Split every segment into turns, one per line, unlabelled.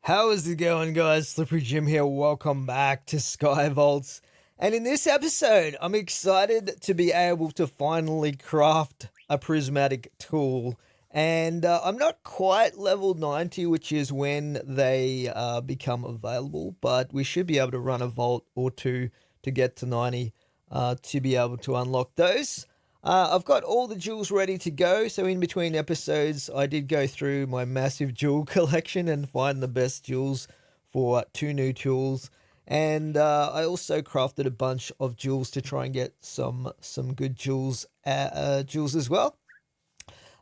How is it going, guys? Slippery Jim here. Welcome back to Sky Vaults. And in this episode, I'm excited to be able to finally craft a prismatic tool. And I'm not quite level 90, which is when they become available, but we should be able to run a vault or two to get to 90 to be able to unlock those. I've got all the jewels ready to go, so in between episodes I did go through my massive jewel collection and find the best jewels for two new tools, and I also crafted a bunch of jewels to try and get some good jewels as well.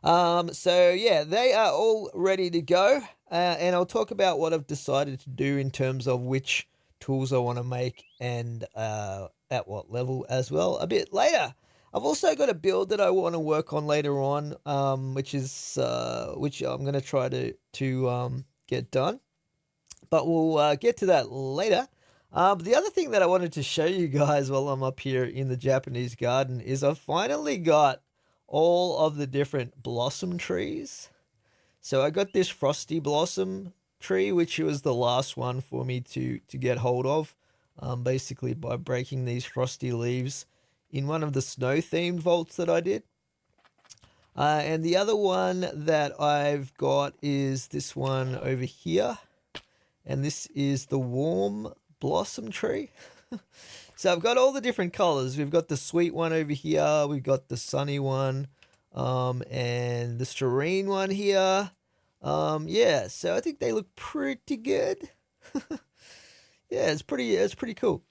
So yeah, they are all ready to go, and I'll talk about what I've decided to do in terms of which tools I want to make and at what level as well a bit later. I've also got a build that I want to work on later on, which I'm going to try to get done, but we'll get to that later. But the other thing that I wanted to show you guys while I'm up here in the Japanese garden is I've finally got all of the different blossom trees. So I got this frosty blossom tree, which was the last one for me to get hold of, basically by breaking these frosty leaves in one of the snow themed vaults that I did. And the other one that I've got is this one over here. And this is the warm blossom tree. So I've got all the different colors. We've got the sweet one over here. We've got the sunny one. And the serene one here. Yeah, so I think they look pretty good. Yeah, it's pretty cool.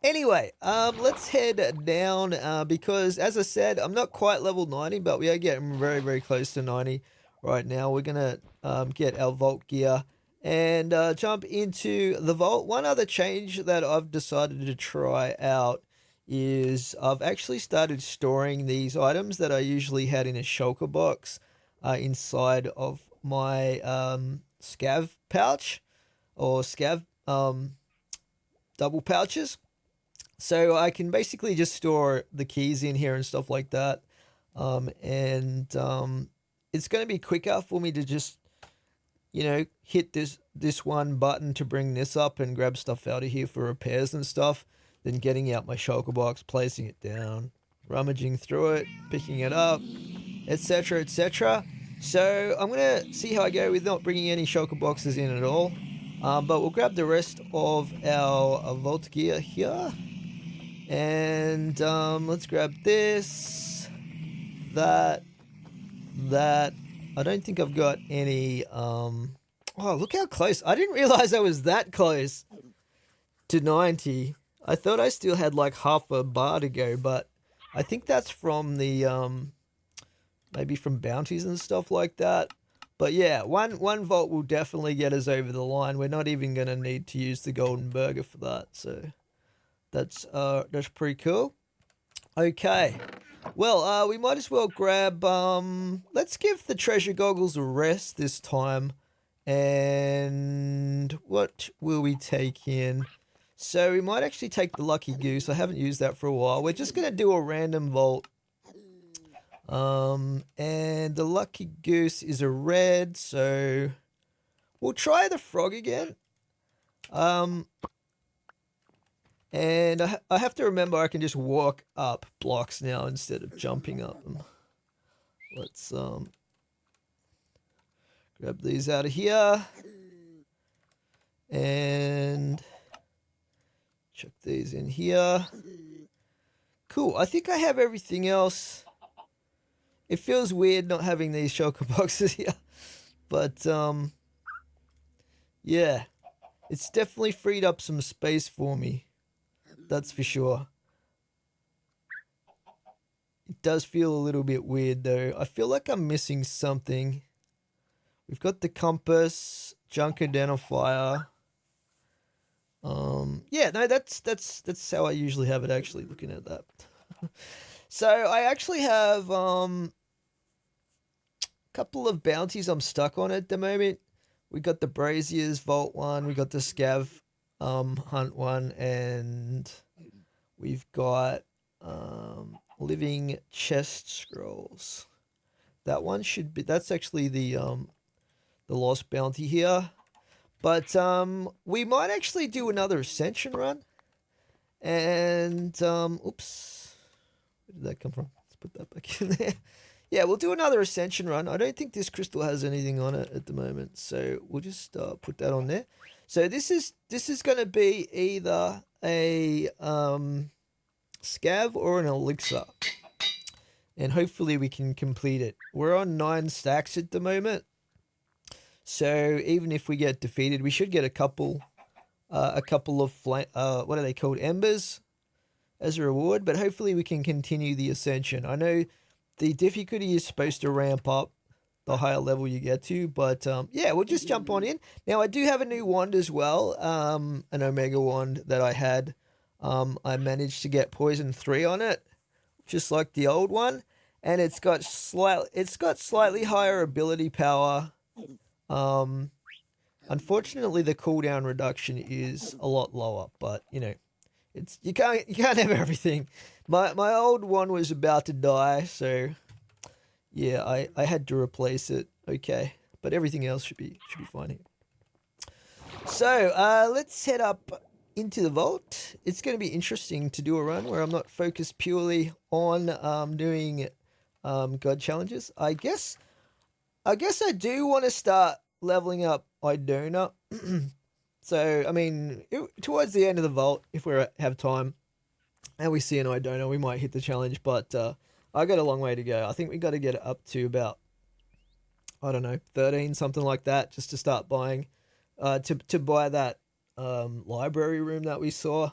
Anyway, let's head down because, as I said, I'm not quite level 90, but we are getting very, very close to 90 right now. We're going to get our vault gear and jump into the vault. One other change that I've decided to try out is I've actually started storing these items that I usually had in a shulker box inside of my scav pouch or scav double pouches. So I can basically just store the keys in here and stuff like that. And it's going to be quicker for me to just, hit this one button to bring this up and grab stuff out of here for repairs and stuff than getting out my shulker box, placing it down, rummaging through it, picking it up, etc., etc. So I'm going to see how I go with not bringing any shulker boxes in at all. But we'll grab the rest of our vault gear here. And let's grab this, that. I don't think I've got any. Oh, look how close! I didn't realize I was that close to 90. I thought I still had like half a bar to go, but I think that's from the maybe from bounties and stuff like that. But yeah, one vault will definitely get us over the line. We're not even going to need to use the golden burger for that. So that's pretty cool. Okay. Well, we might as well grab let's give the treasure goggles a rest this time. And what will we take in? So we might actually take the lucky goose. I haven't used that for a while. We're just going to do a random vault. And the lucky goose is a red, so we'll try the frog again. And I have to remember I can just walk up blocks now instead of jumping up them. Let's grab these out of here. And chuck these in here. Cool. I think I have everything else. It feels weird not having these shulker boxes here. But, yeah. It's definitely freed up some space for me. That's for sure. It does feel a little bit weird though. I feel like I'm missing something. We've got the compass, junk identifier. Yeah, no, that's how I usually have it actually, looking at that. So I actually have a couple of bounties I'm stuck on at the moment. We got the Brazier's Vault one, we got the Scav hunt one, and we've got living chest scrolls. That one should be, that's actually the lost bounty here. But we might actually do another Ascension run. And, oops. Where did that come from? Let's put that back in there. Yeah, we'll do another Ascension run. I don't think this crystal has anything on it at the moment, so we'll just put that on there. So this is going to be either a scav or an elixir, and hopefully we can complete it. We're on 9 stacks at the moment, so even if we get defeated, we should get a couple of what are they called, embers, as a reward. But hopefully we can continue the Ascension. I know the difficulty is supposed to ramp up the higher level you get to, but yeah, we'll just jump on in. Now I do have a new wand as well, an Omega wand that I had. I managed to get Poison 3 on it, just like the old one, and it's got slightly higher ability power. Unfortunately, the cooldown reduction is a lot lower, but you know, you can't have everything. My old one was about to die, so yeah, I had to replace it. Okay, but everything else should be fine here. So let's head up into the vault. It's going to be interesting to do a run where I'm not focused purely on doing god challenges. I guess I do want to start leveling up Idona. So I mean, towards the end of the vault, if we have time and we see an Idona, we might hit the challenge. But I got a long way to go. I think we got to get it up to about, I don't know, 13, something like that, just to start buying, to buy that library room that we saw.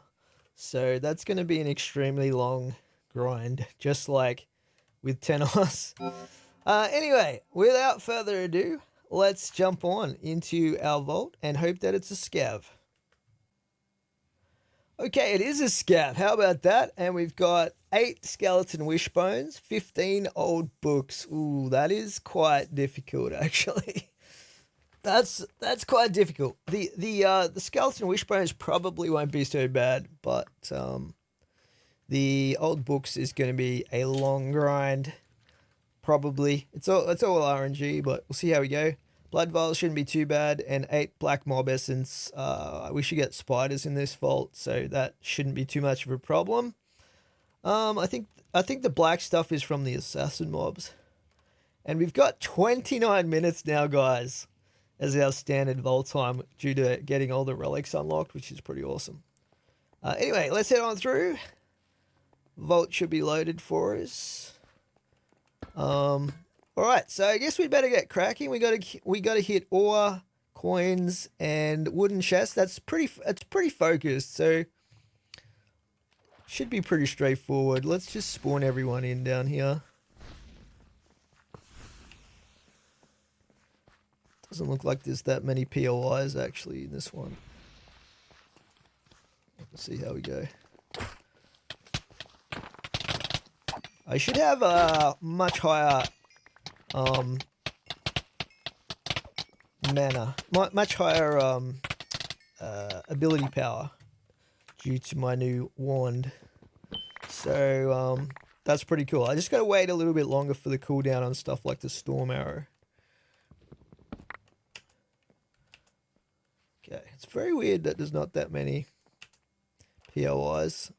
So that's going to be an extremely long grind, just like with Tenos. Anyway, without further ado, let's jump on into our vault and hope that it's a scav. Okay, it is a scav. How about that? And we've got 8 skeleton wishbones, 15 old books. Ooh, that is quite difficult, actually. That's quite difficult. The skeleton wishbones probably won't be so bad, but the old books is going to be a long grind. Probably. It's all RNG, but we'll see how we go. Blood vials shouldn't be too bad, and 8 black mob essence. We should get spiders in this vault, so that shouldn't be too much of a problem. I think the black stuff is from the assassin mobs. And we've got 29 minutes now, guys, as our standard vault time due to getting all the relics unlocked, which is pretty awesome. Anyway, let's head on through. Vault should be loaded for us. All right, so I guess we better get cracking. We got to hit ore, coins, and wooden chests. It's pretty focused, so should be pretty straightforward. Let's just spawn everyone in down here. Doesn't look like there's that many POIs actually in this one. Let's see how we go. I should have a much higher mana, much higher ability power due to my new wand. So that's pretty cool. I just got to wait a little bit longer for the cooldown on stuff like the storm arrow. Okay, it's very weird that there's not that many POIs.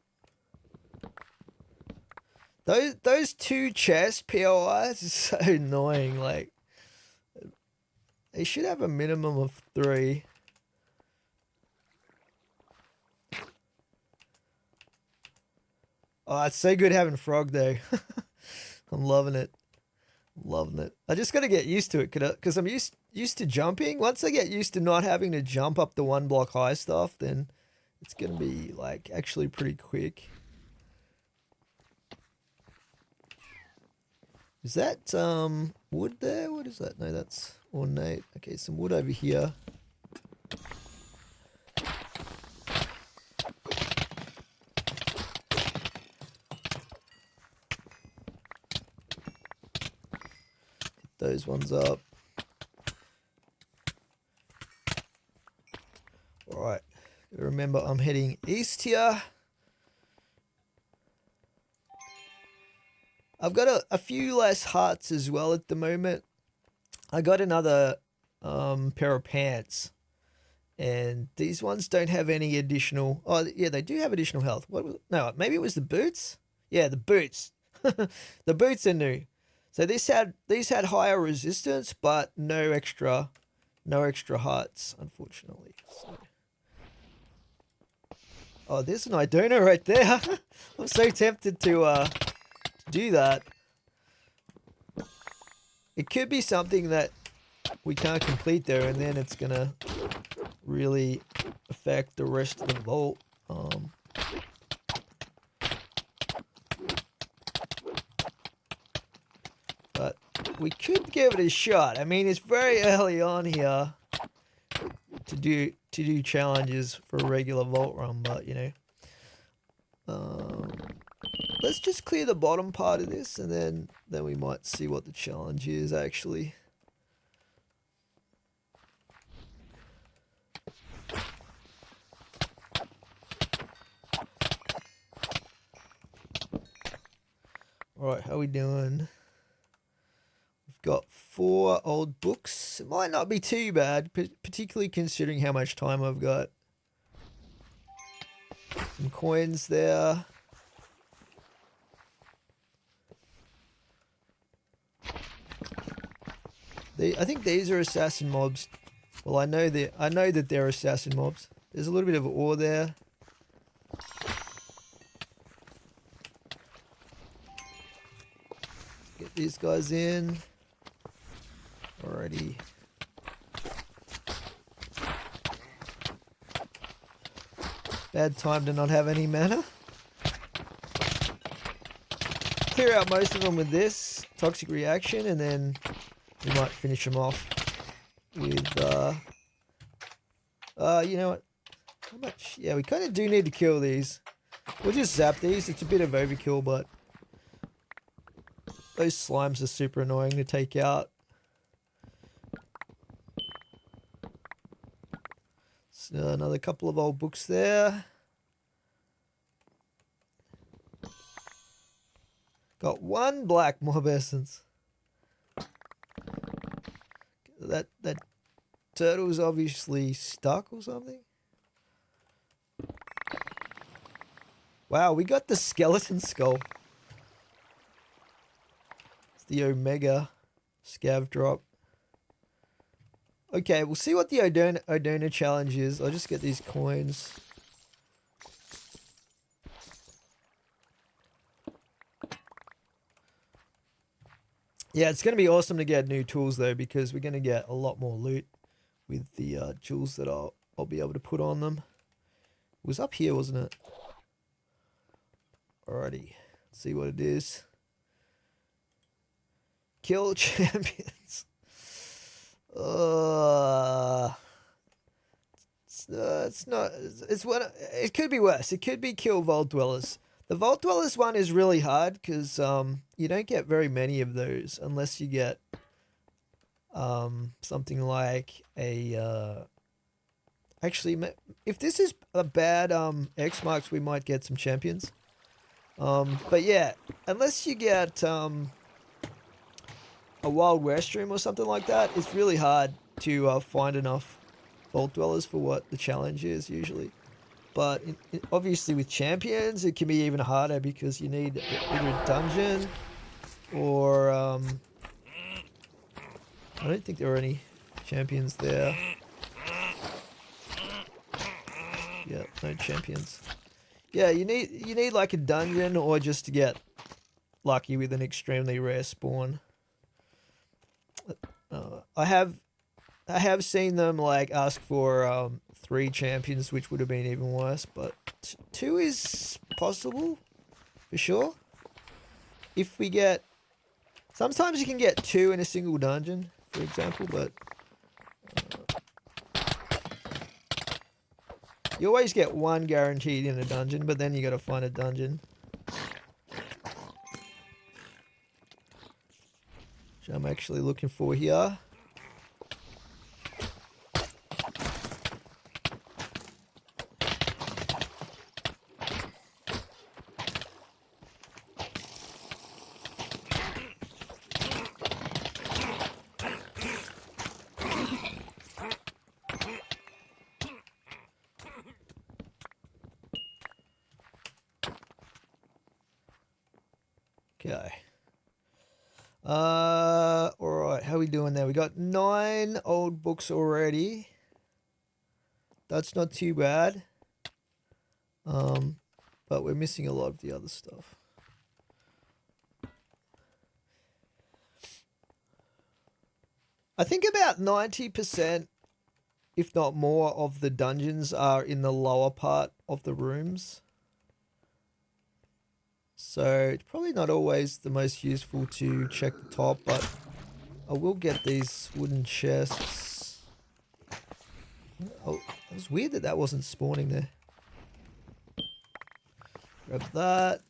Those 2 chest POIs is so annoying. Like, they should have a minimum of 3. Oh, it's so good having frog though. I'm loving it. Loving it. I just got to get used to it because I'm used to jumping. Once I get used to not having to jump up the 1 block high stuff, then it's going to be like actually pretty quick. Is that wood there? What is that? No, that's ornate. Okay, some wood over here. Those ones up. All right. Remember, I'm heading east here. I've got a few less hearts as well at the moment. I got another pair of pants. And these ones don't have any additional... Oh, yeah, they do have additional health. What was... No, maybe it was the boots? Yeah, the boots. The boots are new. So these had higher resistance, but no extra hearts, unfortunately. So. Oh, there's an Idona right there. I'm so tempted to do that. It could be something that we can't complete there, and then it's gonna really affect the rest of the vault. But we could give it a shot. I mean, it's very early on here to do challenges for a regular vault run, but you know, let's just clear the bottom part of this, and then we might see what the challenge is actually. Alright, how we doing? We've got 4 old books. It might not be too bad, particularly considering how much time I've got. Some coins there. I think these are assassin mobs. Well, I know that they're assassin mobs. There's a little bit of ore there. Get these guys in. Alrighty. Bad time to not have any mana. Clear out most of them with this toxic reaction, and then we might finish them off with you know what? How much? Yeah, we kind of do need to kill these. We'll just zap these. It's a bit of overkill, but those slimes are super annoying to take out. So another couple of old books there. Got 1 black mob essence. That turtle's obviously stuck or something. Wow, we got the skeleton skull. It's the Omega scav drop. Okay, we'll see what the Idona challenge is. I'll just get these coins. Yeah, it's going to be awesome to get new tools though, because we're going to get a lot more loot with the jewels that I'll be able to put on them. It was up here, wasn't it? Alrighty, let's see what it is. Kill champions. It's not. It's one. It could be worse. It could be kill vault dwellers. The vault dwellers one is really hard because you don't get very many of those unless you get something like a actually, if this is a bad X marks, we might get some champions. But yeah, unless you get a Wild West room or something like that, it's really hard to find enough vault dwellers for what the challenge is usually. But obviously with champions, it can be even harder because you need either a dungeon or I don't think there are any champions there. Yeah, no champions. Yeah, you need like a dungeon or just to get lucky with an extremely rare spawn. I have seen them like ask for 3 champions, which would have been even worse, but 2 is possible for sure. If we get, sometimes you can get 2 in a single dungeon, for example, but you always get 1 guaranteed in a dungeon, but then you got to find a dungeon. Which I'm actually looking for here. Okay. Alright, how are we doing there? We got 9 old books already. That's not too bad. But we're missing a lot of the other stuff. I think about 90%, if not more, of the dungeons are in the lower part of the rooms. So it's probably not always the most useful to check the top, but I will get these wooden chests. Oh, it was weird that wasn't spawning there. Grab that.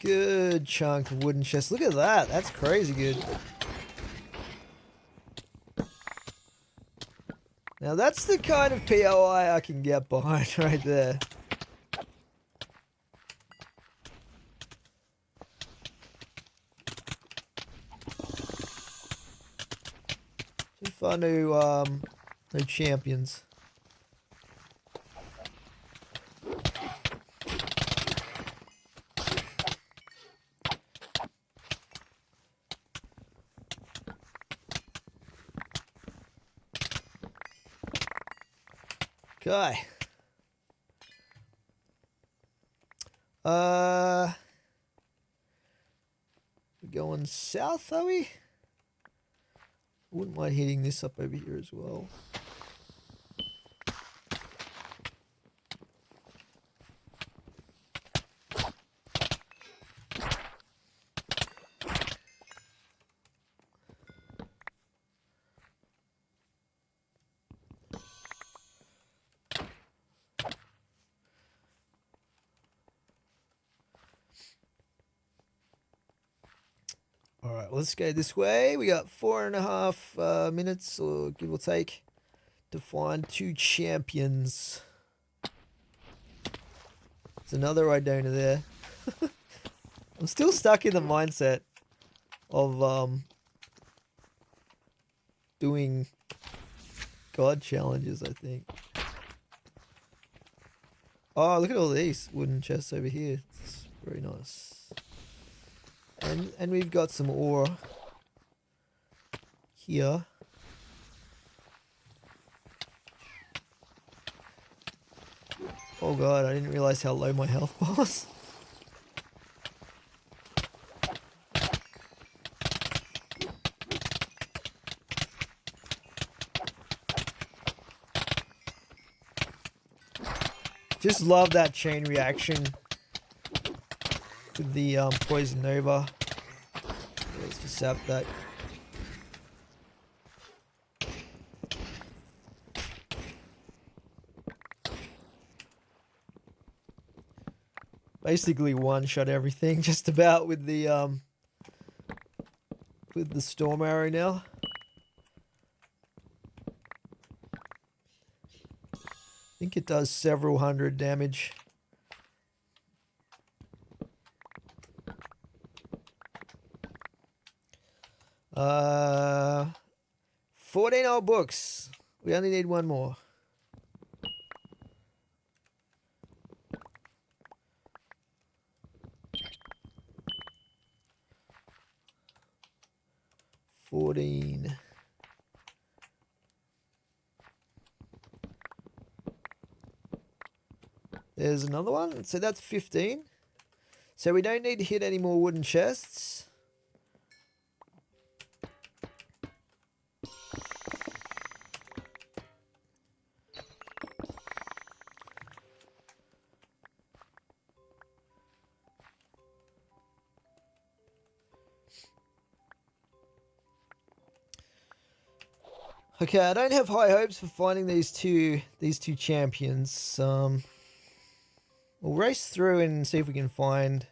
Good chunk of wooden chests. Look at that. That's crazy good. Now that's the kind of POI I can get behind right there. Too far new champions. Okay. We're going south, are we? Wouldn't mind hitting this up over here as well. Alright, let's go this way. We got 4.5 minutes, or give or take, to find 2 champions. There's another Idona there. I'm still stuck in the mindset of doing god challenges, I think. Oh, look at all these wooden chests over here. It's very nice. And we've got some ore here. Oh god, I didn't realize how low my health was. Just love that chain reaction with the poison nova. Let's just sap that. Basically one-shot everything just about with the storm arrow now. I think it does several hundred damage. Uh, 14 old books. We only need one more. There's another one. So that's 15. So we don't need to hit any more wooden chests. Okay, I don't have high hopes for finding these two champions. We'll race through and see if we can find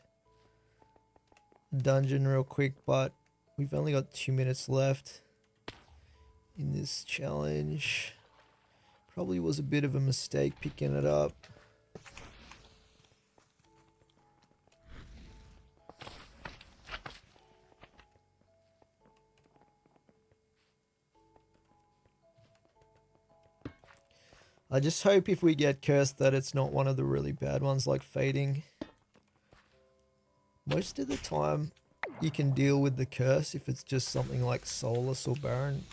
a dungeon real quick, but we've only got 2 minutes left in this challenge. Probably was a bit of a mistake picking it up. I just hope if we get cursed that it's not one of the really bad ones like fading. Most of the time you can deal with the curse if it's just something like soulless or barren.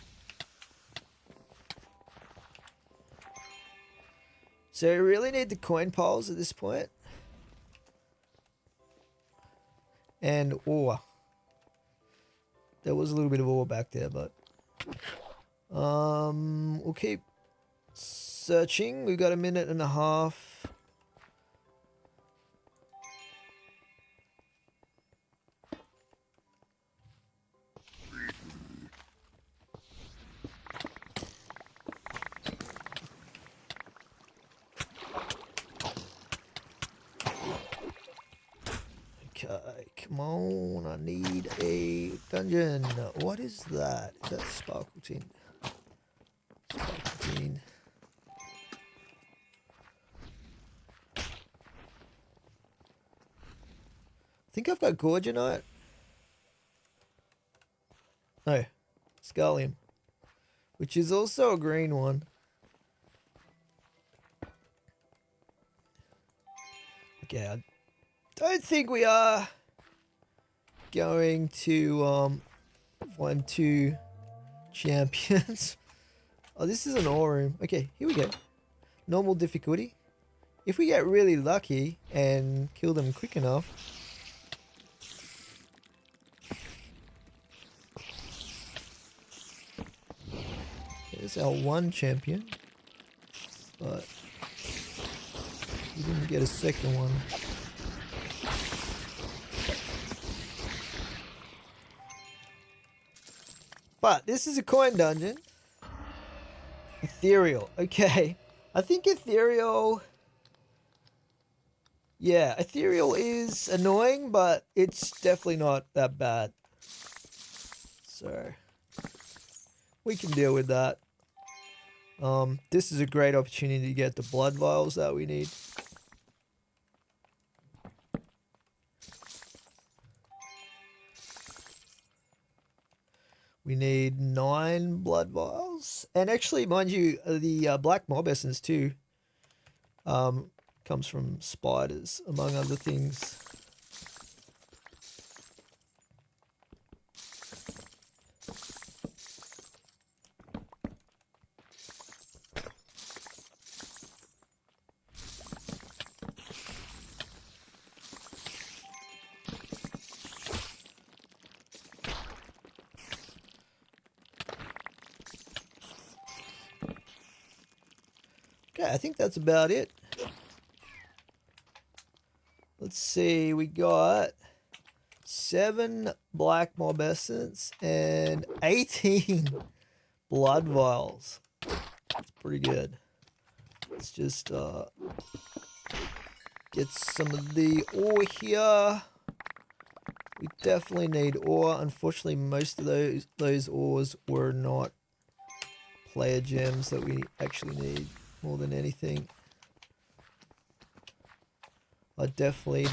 So we really need the coin piles at this point. And ore. There was a little bit of ore back there, but we'll keep searching. We've got a minute and a half. Okay, come on. I need a dungeon. What is that? Is that sparkle tin? Sparkle tin. I think I've got Gorgonite. No, Scallium, which is also a green one. Okay, I don't think we are going to find 2 champions. Oh, this is an ore room. Okay, here we go. Normal difficulty. If we get really lucky and kill them quick enough. There's our 1 champion. But we didn't get a second one. But this is a coin dungeon. Ethereal. Okay. I think ethereal... Yeah, ethereal is annoying, but it's definitely not that bad. So, we can deal with that. This is a great opportunity to get the blood vials that we need. We need 9 blood vials. And actually, mind you, the black mob essence too comes from spiders, among other things. Okay, I think that's about it. Let's see, we got 7 black mob essence and 18 blood vials. That's pretty good. Let's just get some of the ore here. We definitely need ore. Unfortunately, most of those ores were not player gems that we actually need more than anything. I definitely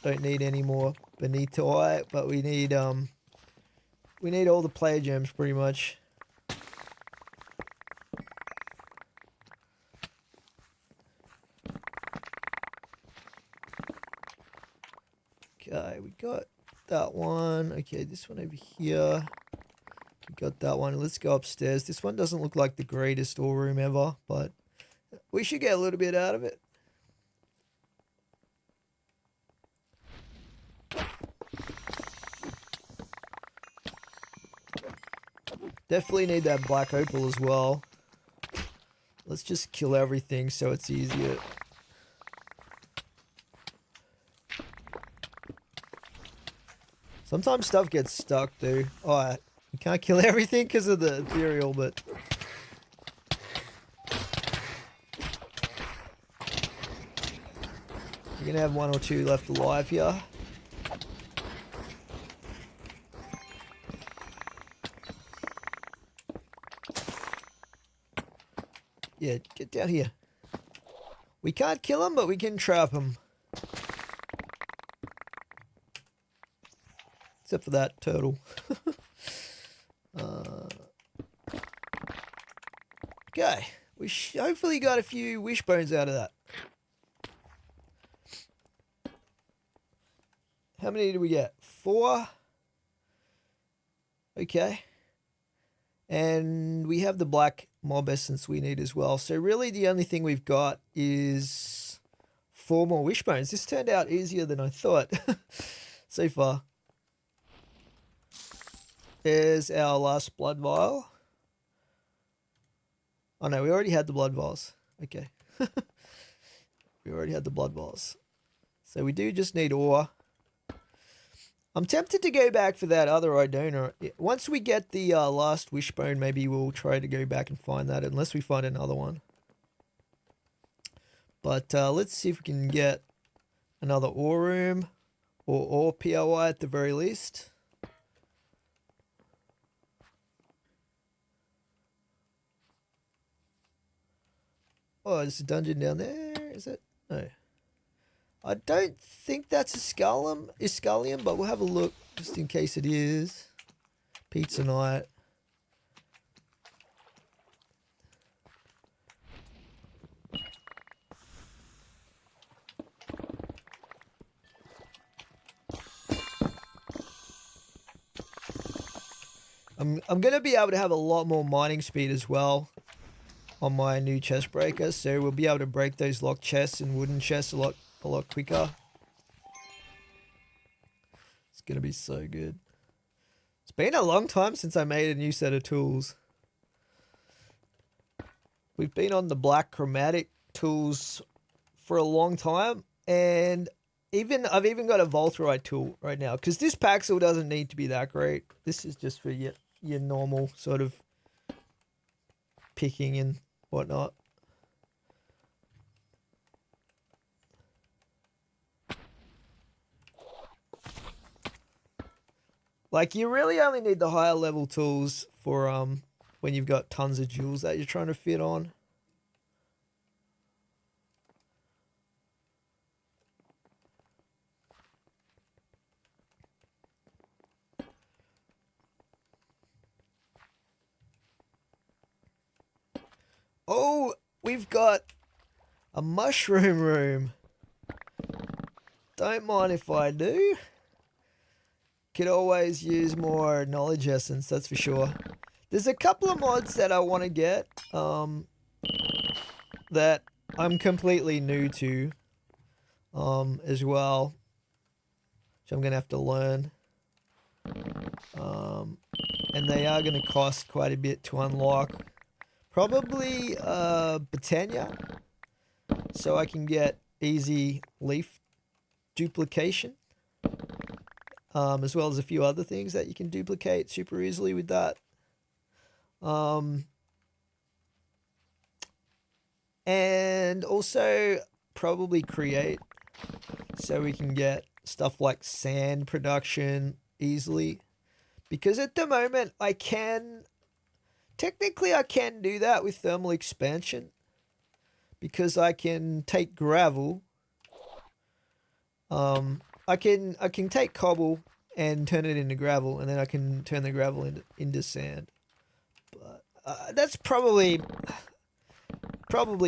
don't need any more Benitoite, but we need all the player gems pretty much. Okay, we got that one. Okay, this one over here. We got that one. Let's go upstairs. This one doesn't look like the greatest ore room ever, but we should get a little bit out of it. Definitely need that black opal as well. Let's just kill everything so it's easier. Sometimes stuff gets stuck, dude. Alright, you can't kill everything because of the ethereal, but... You're gonna have 1 or 2 left alive here. Yeah, get down here. We can't kill him, but we can trap him. Except for that turtle. Okay, We hopefully got a few wishbones out of that. How many did we get? 4. Okay. And we have the black mob essence we need as well. So really the only thing we've got is 4 more wishbones. This turned out easier than I thought so far. There's our last blood vial. Oh no, we already had the blood vials. Okay. We already had the blood vials. So we do just need ore. I'm tempted to go back for that other Idona. Once we get the last wishbone, maybe we'll try to go back and find that, unless we find another one. But let's see if we can get another ore room, or ore POI at the very least. Oh, there's a dungeon down there, is it? No. I don't think that's Iscalium, but we'll have a look just in case it is. Pizza night. I'm gonna be able to have a lot more mining speed as well on my new chest breaker, so we'll be able to break those locked chests and wooden chests a lot quicker. It's gonna be so good. It's been a long time since I made a new set of tools. We've been on the black chromatic tools for a long time, and I've even got a Volterite tool right now, because this Paxel doesn't need to be that great. This is just for your normal sort of picking and whatnot. Like, you really only need the higher level tools for when you've got tons of jewels that you're trying to fit on. Oh, we've got a mushroom room. Don't mind if I do. Could always use more knowledge essence, that's for sure. There's a couple of mods that I want to get that I'm completely new to as well, which I'm going to have to learn. And they are going to cost quite a bit to unlock. Probably Botania, so I can get easy leaf duplication, as well as a few other things that you can duplicate super easily with that. And also probably create, so we can get stuff like sand production easily, because at the moment I can do that with thermal expansion, because I can take gravel. I can take cobble and turn it into gravel, and then I can turn the gravel into sand. But that's probably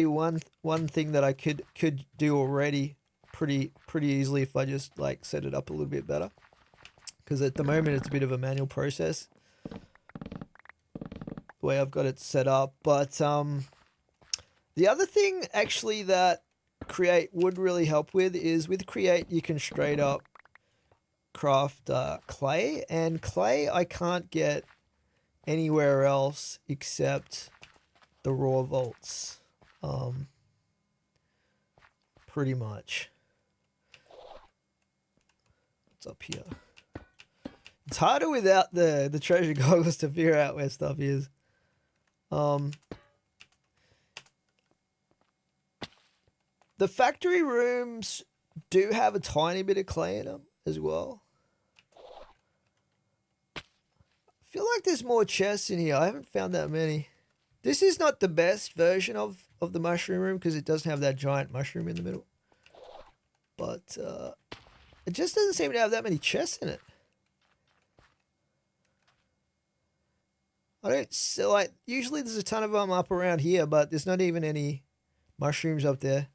one thing that I could do already pretty easily if I just like set it up a little bit better. Because at the moment it's a bit of a manual process the way I've got it set up. But the other thing actually that Create would really help with is, with Create you can straight up craft clay, and clay I can't get anywhere else except the raw vaults, pretty much. What's up here? It's harder without the treasure goggles to figure out where stuff is. The factory rooms do have a tiny bit of clay in them as well. I feel like there's more chests in here. I haven't found that many. This is not the best version of the mushroom room, because it doesn't have that giant mushroom in the middle. But it just doesn't seem to have that many chests in it. I don't see, like, usually there's a ton of them up around here, but there's not even any mushrooms up there.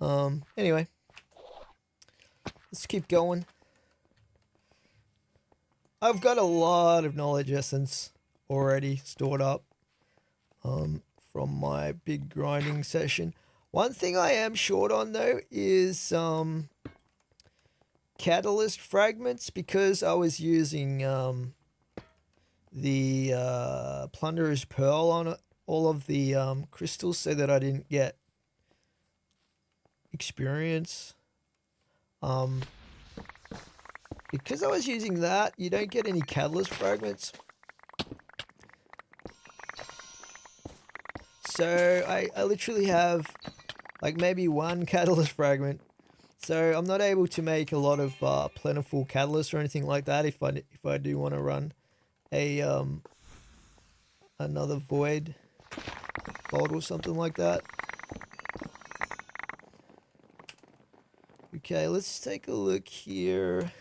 Anyway. Let's keep going. I've got a lot of knowledge essence already stored up from my big grinding session. One thing I am short on though is catalyst fragments, because I was using the Plunderer's Pearl on all of the crystals so that I didn't get experience. Because I was using that, you don't get any catalyst fragments. So I literally have like maybe one catalyst fragment. So I'm not able to make a lot of plentiful catalysts or anything like that if I do want to run a another void vault or something like that. Okay, let's take a look here.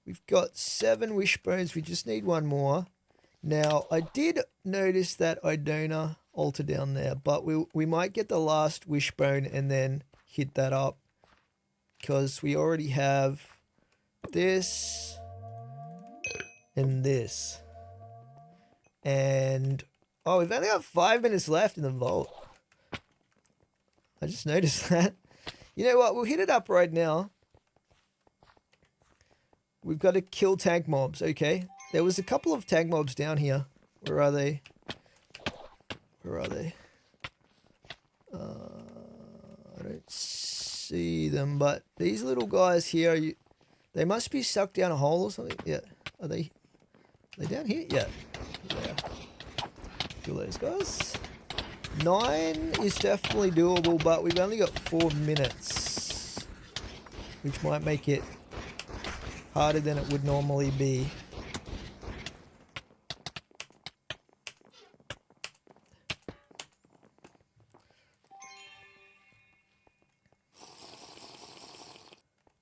We've got 7 wishbones. We just need one more. Now, I did notice that Idona altar down there, but we might get the last wishbone and then hit that up, because we already have this and this. And, oh, we've only got 5 minutes left in the vault. I just noticed that. You know what? We'll hit it up right now. We've got to kill tank mobs, okay? There was a couple of tank mobs down here. Where are they? Where are they? I don't see them, but these little guys here, they must be sucked down a hole or something. Yeah. Are they down here? Yeah. Yeah. Kill those guys. 9 is definitely doable, but we've only got 4 minutes, which might make it harder than it would normally be.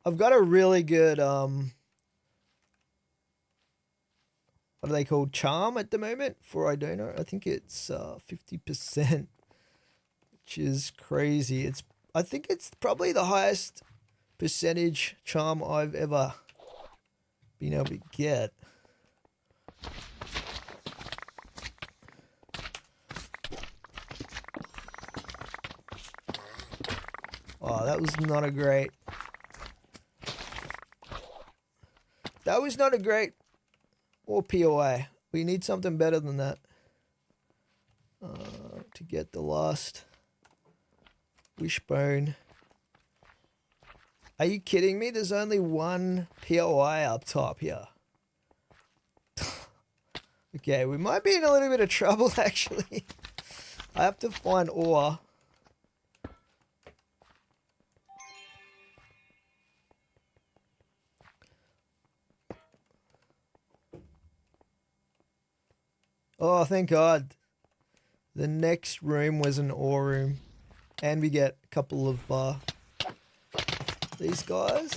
I've got a really good what are they called? Charm at the moment for Idona. I think it's 50%, which is crazy. I think it's probably the highest percentage charm I've ever been able to get. Oh, that was not a great. That was not a great or POI. We need something better than that to get the last wishbone. Are you kidding me? There's only one POI up top here. Okay, we might be in a little bit of trouble actually. I have to find ore. Oh, thank God. The next room was an ore room. And we get a couple of these guys.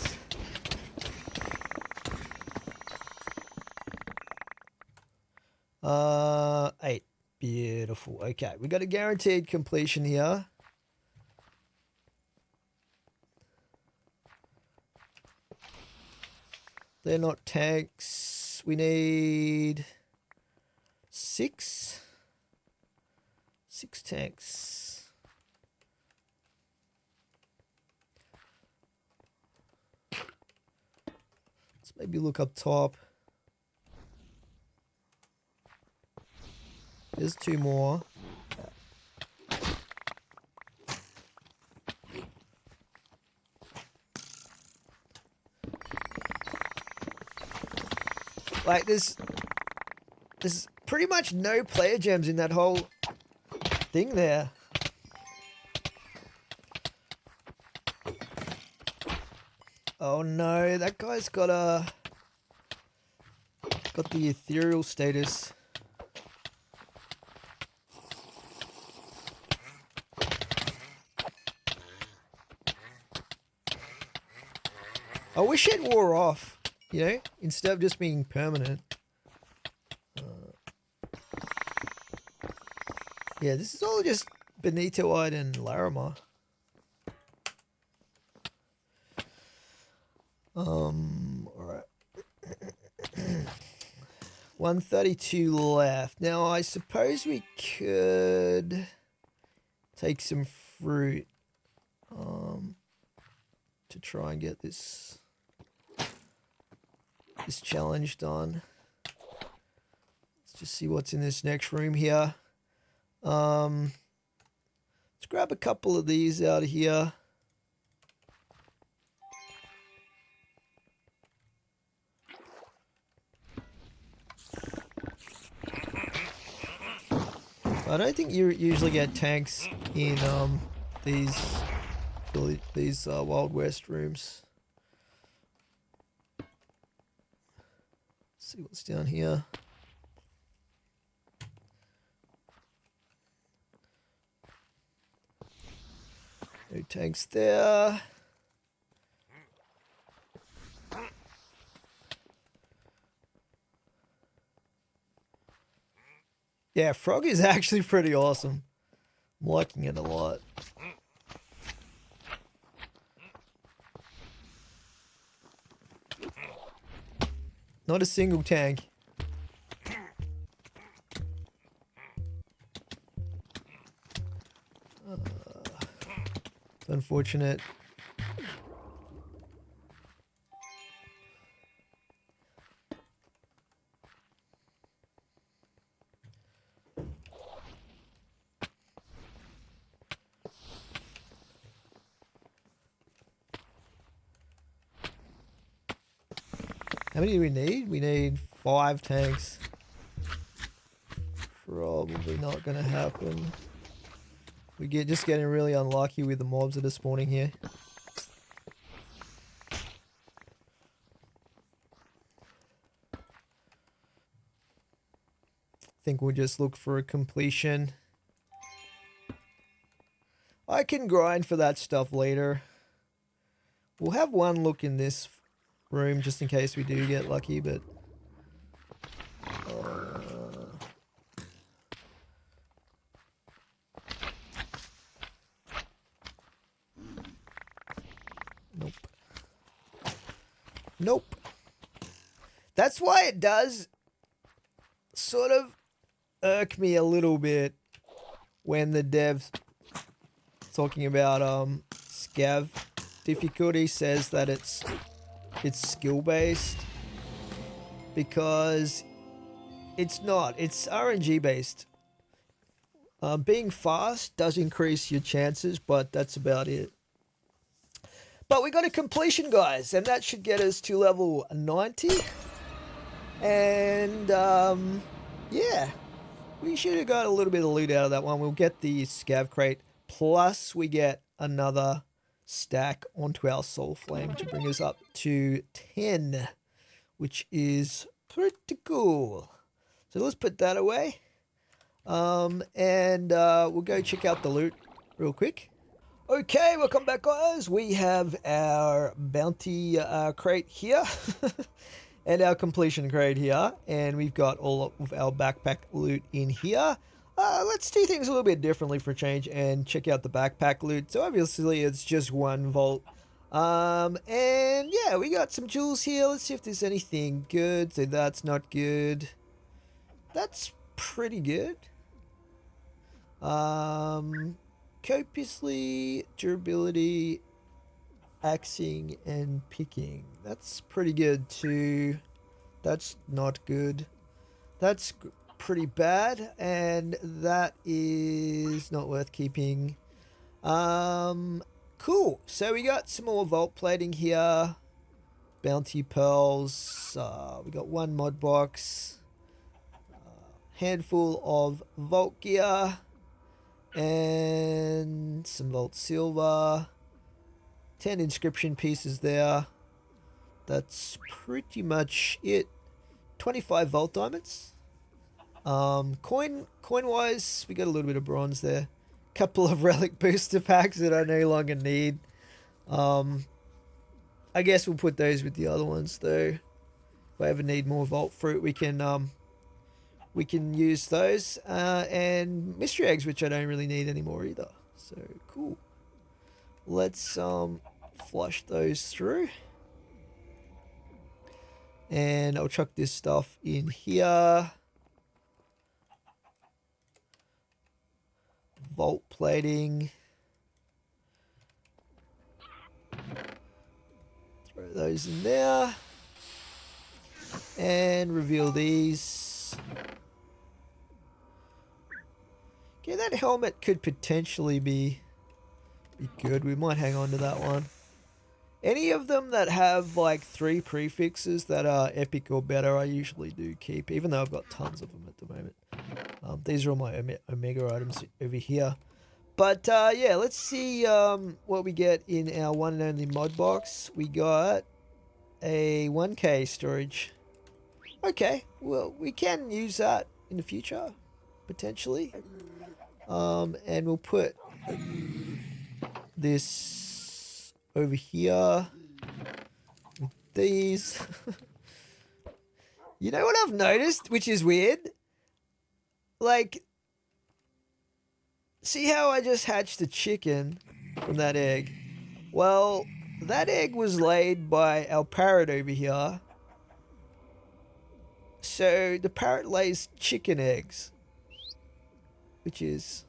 Eight. Beautiful. Okay, we got a guaranteed completion here. They're not tanks. We need 6 tanks. Let's maybe look up top. There's 2 more. Like there's pretty much no player gems in that whole thing there. Oh no, that guy's got the ethereal status. I wish it wore off, you know, instead of just being permanent. Yeah, this is all just Benitoite and Larimar. Alright. 132 left. Now, I suppose we could take some fruit to try and get this challenge done. Let's just see what's in this next room here. Let's grab a couple of these out of here. I don't think you usually get tanks in these Wild West rooms. Let's see what's down here. No tanks there. Yeah, Frog is actually pretty awesome. I'm liking it a lot. Not a single tank. It's unfortunate. How many do we need? We need 5 tanks. Probably not going to happen. We just getting really unlucky with the mobs that are spawning here. I think we'll just look for a completion. I can grind for that stuff later. We'll have one look in this room just in case we do get lucky, but nope. Nope. That's why it does sort of irk me a little bit when the devs talking about scav difficulty says that it's skill based, because it's not. It's RNG based. Being fast does increase your chances, but that's about it. But we got a completion, guys, and that should get us to level 90. And yeah, we should have got a little bit of loot out of that one. We'll get the scav crate, plus we get another stack onto our soul flame to bring us up to 10, which is pretty cool. So let's put that away, and we'll go check out the loot real quick. Okay, welcome back, guys. We have our bounty crate here and our completion crate here, and we've got all of our backpack loot in here. Let's do things a little bit differently for change and check out the backpack loot. So obviously it's just one vault. And yeah, we got some jewels here. Let's see if there's anything good. So that's not good. That's pretty good. Copiously, durability, axing, and picking. That's pretty good too. That's not good. That's pretty bad, and that is not worth keeping. Cool. So we got some more vault plating here. Bounty pearls. We got one mod box. Handful of vault gear. And some vault silver. 10 inscription pieces there. That's pretty much it. 25 vault diamonds. Coin wise, we got a little bit of bronze there. Couple of relic booster packs that I no longer need. I guess we'll put those with the other ones though. If I ever need more vault fruit, we can we can use those. And mystery eggs, which I don't really need anymore either. So cool. Let's flush those through. And I'll chuck this stuff in here. Vault plating. Throw those in there. And reveal these. Okay, that helmet could potentially be good. We might hang on to that one. Any of them that have like 3 prefixes that are epic or better, I usually do keep, even though I've got tons of them at the moment. These are all my Omega items over here. But yeah, let's see what we get in our one and only mod box. We got a 1K storage. Okay, well, we can use that in the future, potentially. And we'll put this over here with these. You know what I've noticed, which is weird? Like, see how I just hatched a chicken from that egg? Well, that egg was laid by our parrot over here. So the parrot lays chicken eggs, which is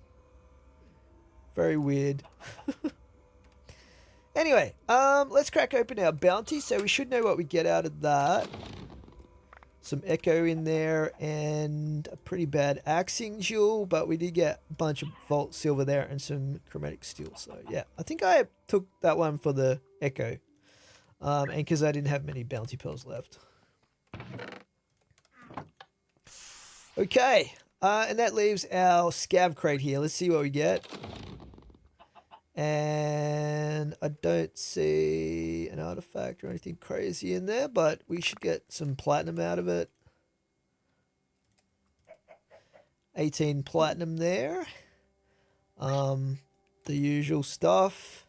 very weird. Anyway, let's crack open our bounty. So we should know what we get out of that. Some echo in there and a pretty bad axing jewel, but we did get a bunch of vault silver there and some chromatic steel. So yeah, I think I took that one for the echo, and because I didn't have many bounty pearls left. Okay, and that leaves our scav crate here. Let's see what we get. And I don't see an artifact or anything crazy in there, but we should get some platinum out of it. 18 platinum there. The usual stuff.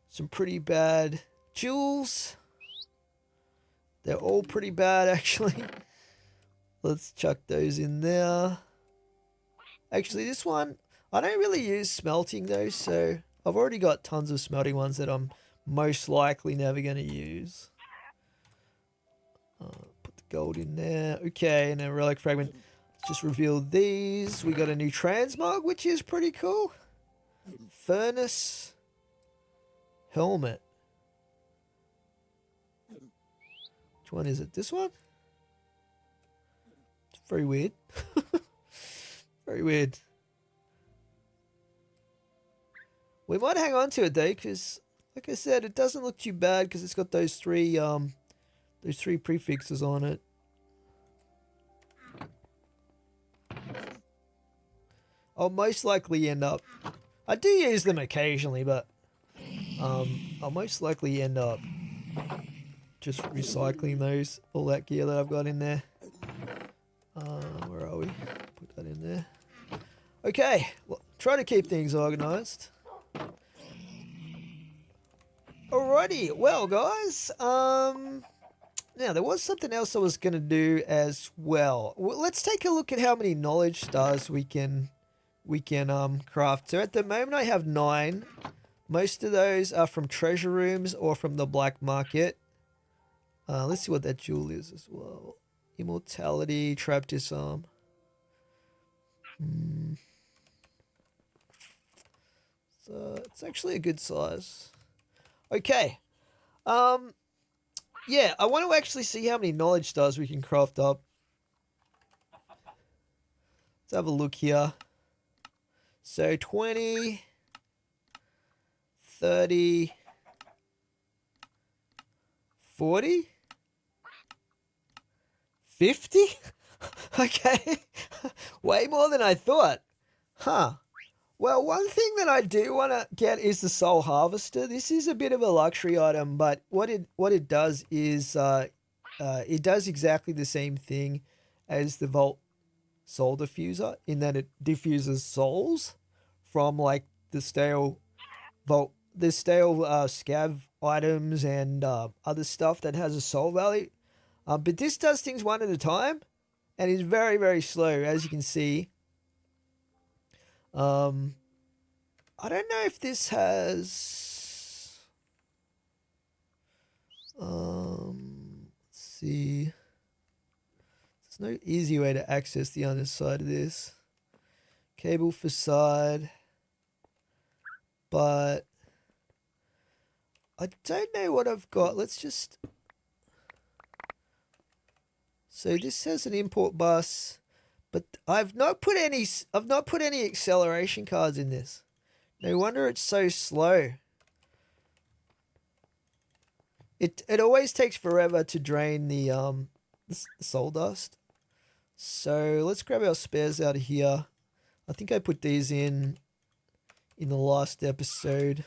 Some pretty bad jewels. They're all pretty bad, actually. Let's chuck those in there. Actually, this one, I don't really use smelting though, so I've already got tons of smelting ones that I'm most likely never going to use. Put the gold in there. Okay, and a relic fragment. Let's just reveal these. We got a new transmog, which is pretty cool. Furnace helmet. Which one is it? This one? It's very weird. Very weird. We might hang on to it though, because, like I said, it doesn't look too bad because it's got those three prefixes on it. I'll most likely end up. I do use them occasionally, but I'll most likely end up just recycling those, all that gear that I've got in there. Where are we? Put that in there. Okay, well, try to keep things organised. Alrighty, well guys, now there was something else I was going to do as well. Let's take a look at how many knowledge stars we can craft. So at the moment I have 9. Most of those are from treasure rooms or from the black market. Let's see what that jewel is as well. Immortality, trap disarm. So it's actually a good size. Okay. Yeah, I want to actually see how many knowledge stars we can craft up. Let's have a look here. So 20, 30, 40, 50? Okay. Way more than I thought. Huh. Well, one thing that I do want to get is the Soul Harvester. This is a bit of a luxury item, but what it does is it does exactly the same thing as the Vault Soul Diffuser, in that it diffuses souls from like the stale scav items and other stuff that has a soul value. But this does things one at a time and is very, very slow, as you can see. I don't know if this has... let's see. There's no easy way to access the underside of this. Cable facade. But I don't know what I've got. Let's just... So this has an import bus, but I've not put any acceleration cards in this. No wonder it's so slow. It always takes forever to drain the soul dust. So let's grab our spares out of here. I think I put these in the last episode.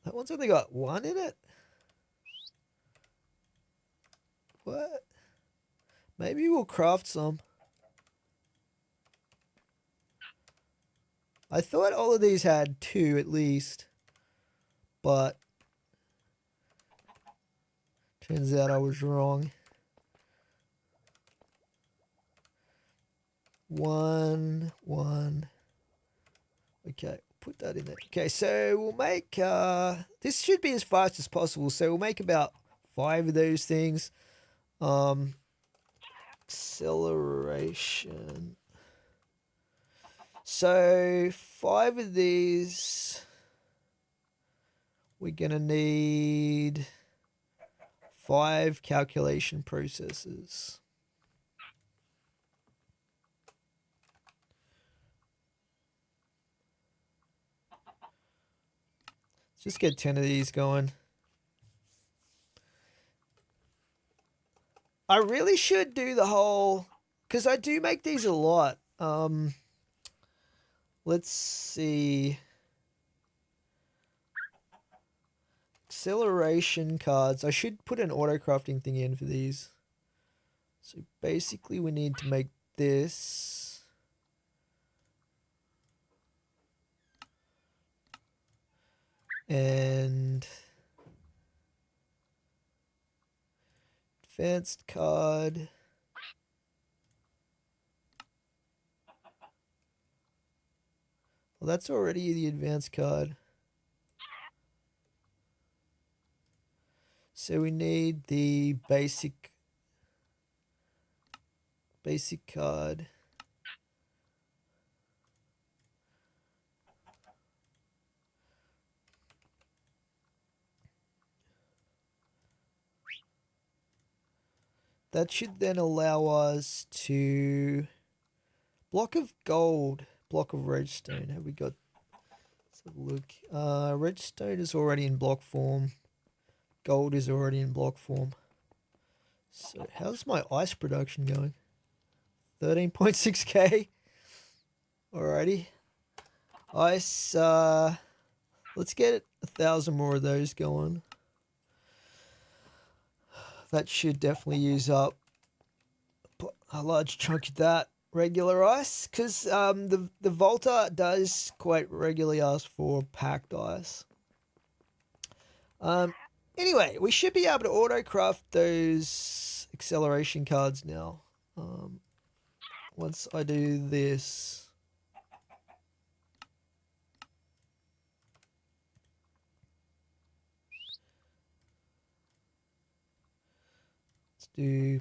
That one's only got one in it. What? Maybe we'll craft some. I thought all of these had 2 at least, but turns out I was wrong. 1, 1. Okay, put that in there. Okay, so we'll make, this should be as fast as possible. So we'll make about 5 of those things. Acceleration. So 5 of these, we're going to need 5 calculation processes. Let's just get 10 of these going. I really should do the whole, because I do make these a lot. Let's see. Acceleration cards. I should put an auto crafting thing in for these. So basically we need to make this. And advanced card. Well, that's already the advanced card. So we need the basic card. That should then allow us to block of gold, block of redstone. Have we got? Let's have a look. Redstone is already in block form. Gold is already in block form. So how's my ice production going? 13.6k. Alrighty. Ice. Let's get 1,000 more of those going. That should definitely use up a large chunk of that regular ice, because the Vaulter does quite regularly ask for packed ice. Anyway, we should be able to auto craft those acceleration cards now. Once I do this.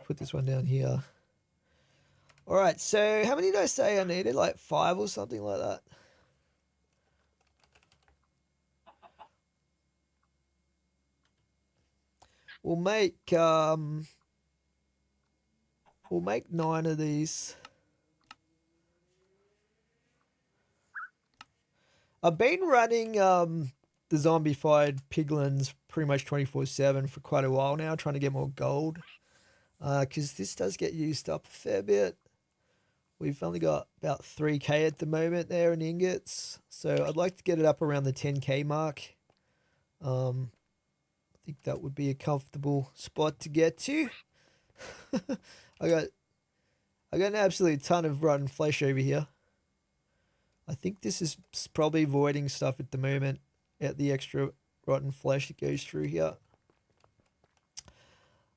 Put this one down here. All right, so how many did I say I needed? Like 5 or something like that. We'll make 9 of these. I've been running the zombified piglins pretty much 24/7 for quite a while now, trying to get more gold. Because this does get used up a fair bit. We've only got about 3k at the moment there in ingots. So I'd like to get it up around the 10k mark. I think that would be a comfortable spot to get to. I got an absolute ton of rotten flesh over here. I think this is probably voiding stuff at the moment at the extra rotten flesh that goes through here.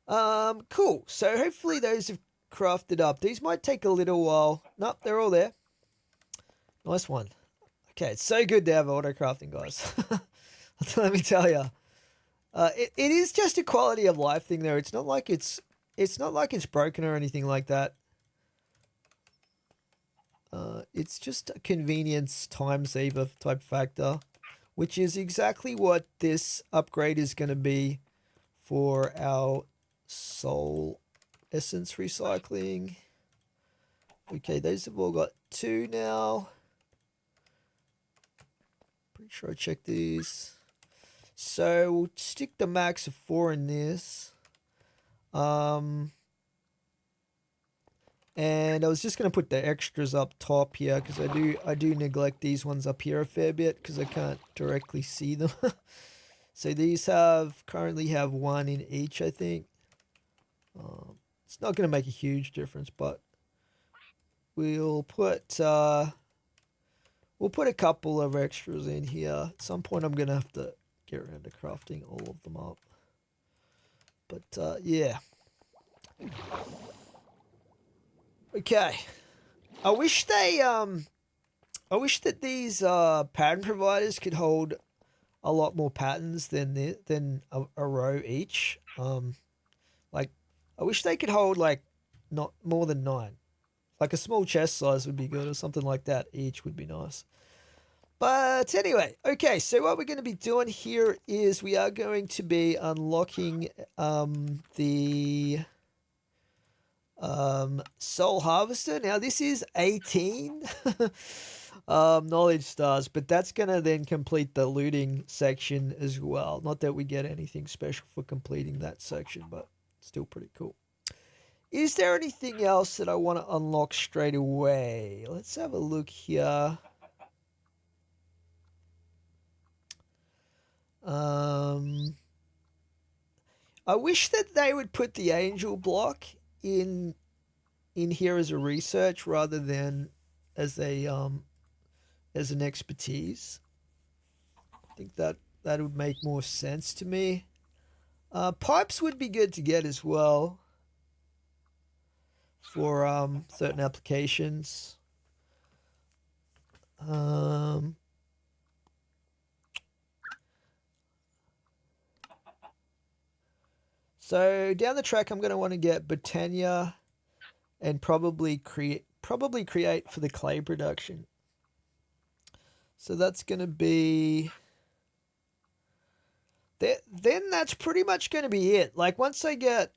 Cool. So hopefully those have crafted up. These might take a little while. Nope, they're all there. Nice one. Okay, it's so good to have auto crafting, guys. Let me tell you. It is just a quality of life thing there. It's not like it's broken or anything like that. It's just a convenience time saver type factor, which is exactly what this upgrade is going to be for our soul essence recycling. Okay, those have all got 2 now. Pretty sure I checked these. So we'll stick the max of 4 in this. And I was just going to put the extras up top here because I do neglect these ones up here a fair bit because I can't directly see them. So these currently have 1 in each, I think. It's not going to make a huge difference, but we'll put a couple of extras in here. At some point I'm going to have to get around to crafting all of them up. But yeah. Okay. I wish that these pattern providers could hold a lot more patterns than a row each. Like I wish they could hold like not more than 9. Like a small chest size would be good or something like that. Each would be nice. But anyway, okay, so what we're going to be doing here is we are going to be unlocking the Soul Harvester. Now this is 18 knowledge stars, but that's going to then complete the looting section as well. Not that we get anything special for completing that section, but still pretty cool. Is there anything else that I want to unlock straight away? Let's have a look here. I wish that they would put the angel block in here as a research rather than as an expertise. I think that would make more sense to me. Pipes would be good to get as well for certain applications. So down the track, I'm going to want to get Botania and probably create for the clay production. So that's going to be... Then that's pretty much going to be it. Like once I get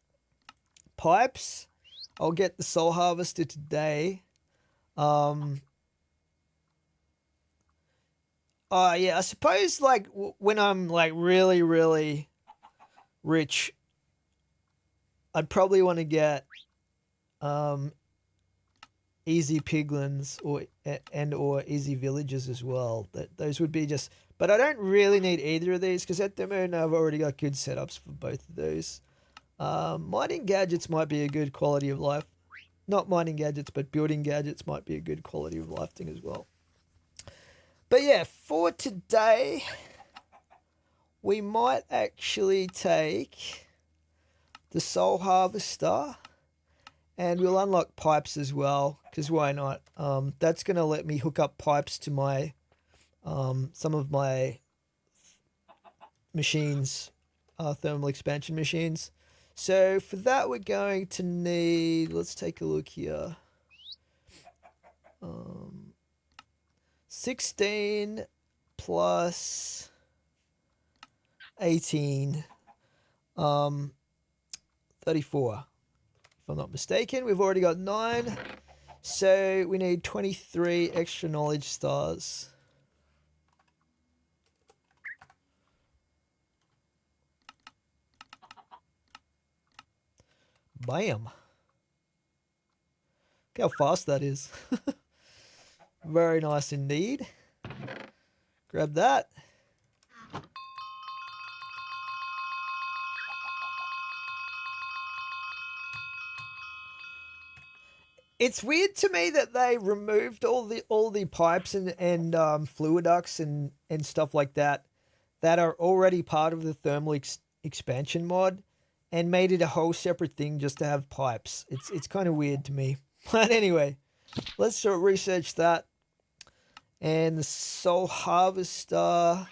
pipes, I'll get the soul harvester today. Yeah, I suppose like when I'm like really, really rich, I'd probably want to get easy piglins or easy villages as well. Those would be just, but I don't really need either of these because at the moment I've already got good setups for both of those. Mining gadgets might be a good quality of life. Not mining gadgets, but building gadgets might be a good quality of life thing as well. But yeah, for today, we might actually take the Soul Harvester and we'll unlock pipes as well, because why not? That's going to let me hook up pipes to my some of my machines, thermal expansion machines. So for that, we're going to need, let's take a look here. 16 plus 18, 34. If I'm not mistaken, we've already got 9. So we need 23 extra knowledge stars. Bam. Look how fast that is. Very nice indeed. Grab that. It's weird to me that they removed all the pipes and fluid ducts and stuff like that that are already part of the thermal expansion mod and made it a whole separate thing just to have pipes. It's kind of weird to me. But anyway, let's sort of research that. And the Soul Harvester,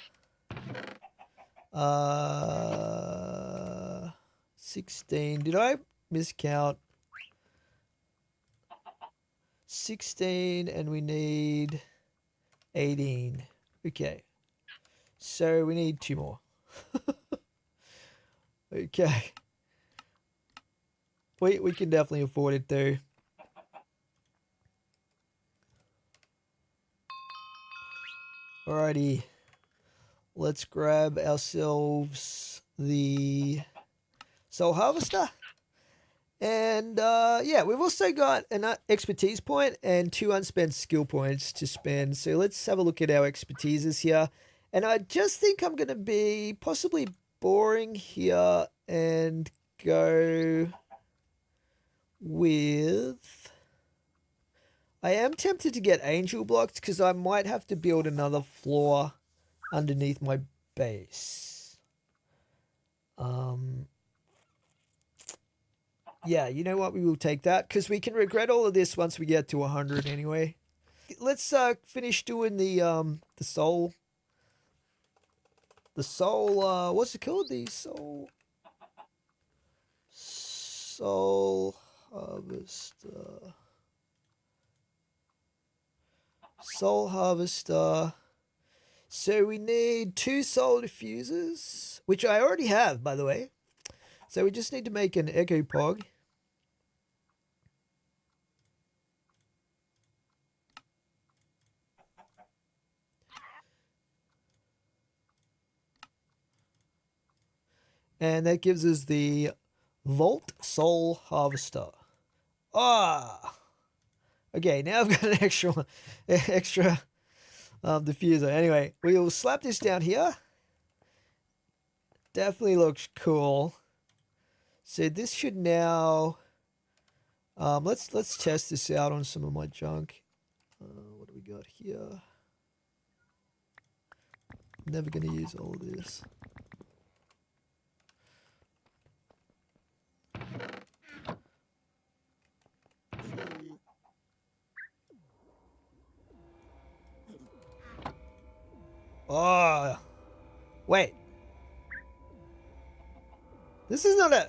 16. Did I miscount? 16, and we need 18. Okay. So we need 2 more. Okay. We can definitely afford it though. Alrighty. Let's grab ourselves the Soul Harvester. And yeah, we've also got an expertise point and 2 unspent skill points to spend. So let's have a look at our expertises here. And I just think I'm going to be possibly boring here and go with... I am tempted to get angel blocks because I might have to build another floor underneath my base. Yeah, you know what? We will take that because we can regret all of this once we get to 100 anyway. Let's finish doing the soul. The soul, what's it called? The soul harvester. Soul harvester. So we need 2 soul diffusers, which I already have, by the way. So we just need to make an echo pog. And that gives us the Vault Soul Harvester. Ah! Okay, now I've got an extra diffuser. Anyway, we will slap this down here. Definitely looks cool. So this should now... let's test this out on some of my junk. What do we got here? I'm never going to use all of this. Oh, wait. This is not a...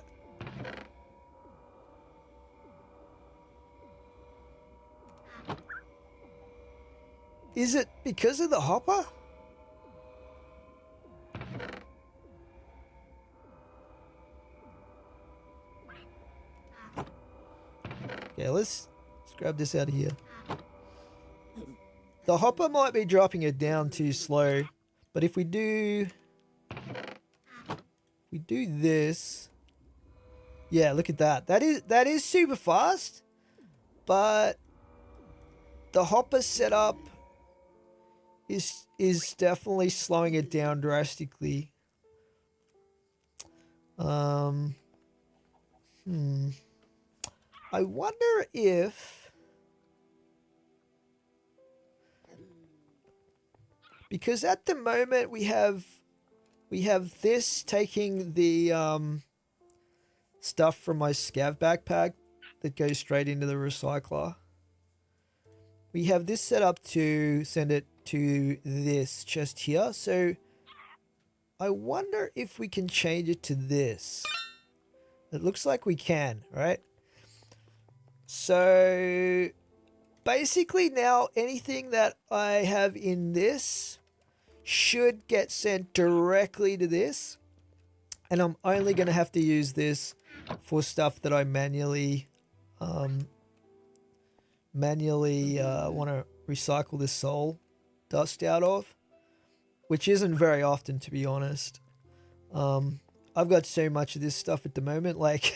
Is it because of the hopper? Yeah, let's grab this out of here. The hopper might be dropping it down too slow, but if we do this, yeah, look at that. That is super fast, but the hopper setup is definitely slowing it down drastically. I wonder if, because at the moment we have this taking the stuff from my scav backpack that goes straight into the recycler. We have this set up to send it to this chest here. So I wonder if we can change it to this. It looks like we can, right? So basically now anything that I have in this should get sent directly to this. And I'm only going to have to use this for stuff that I manually want to recycle this soul dust out of, which isn't very often, to be honest. I've got so much of this stuff at the moment, like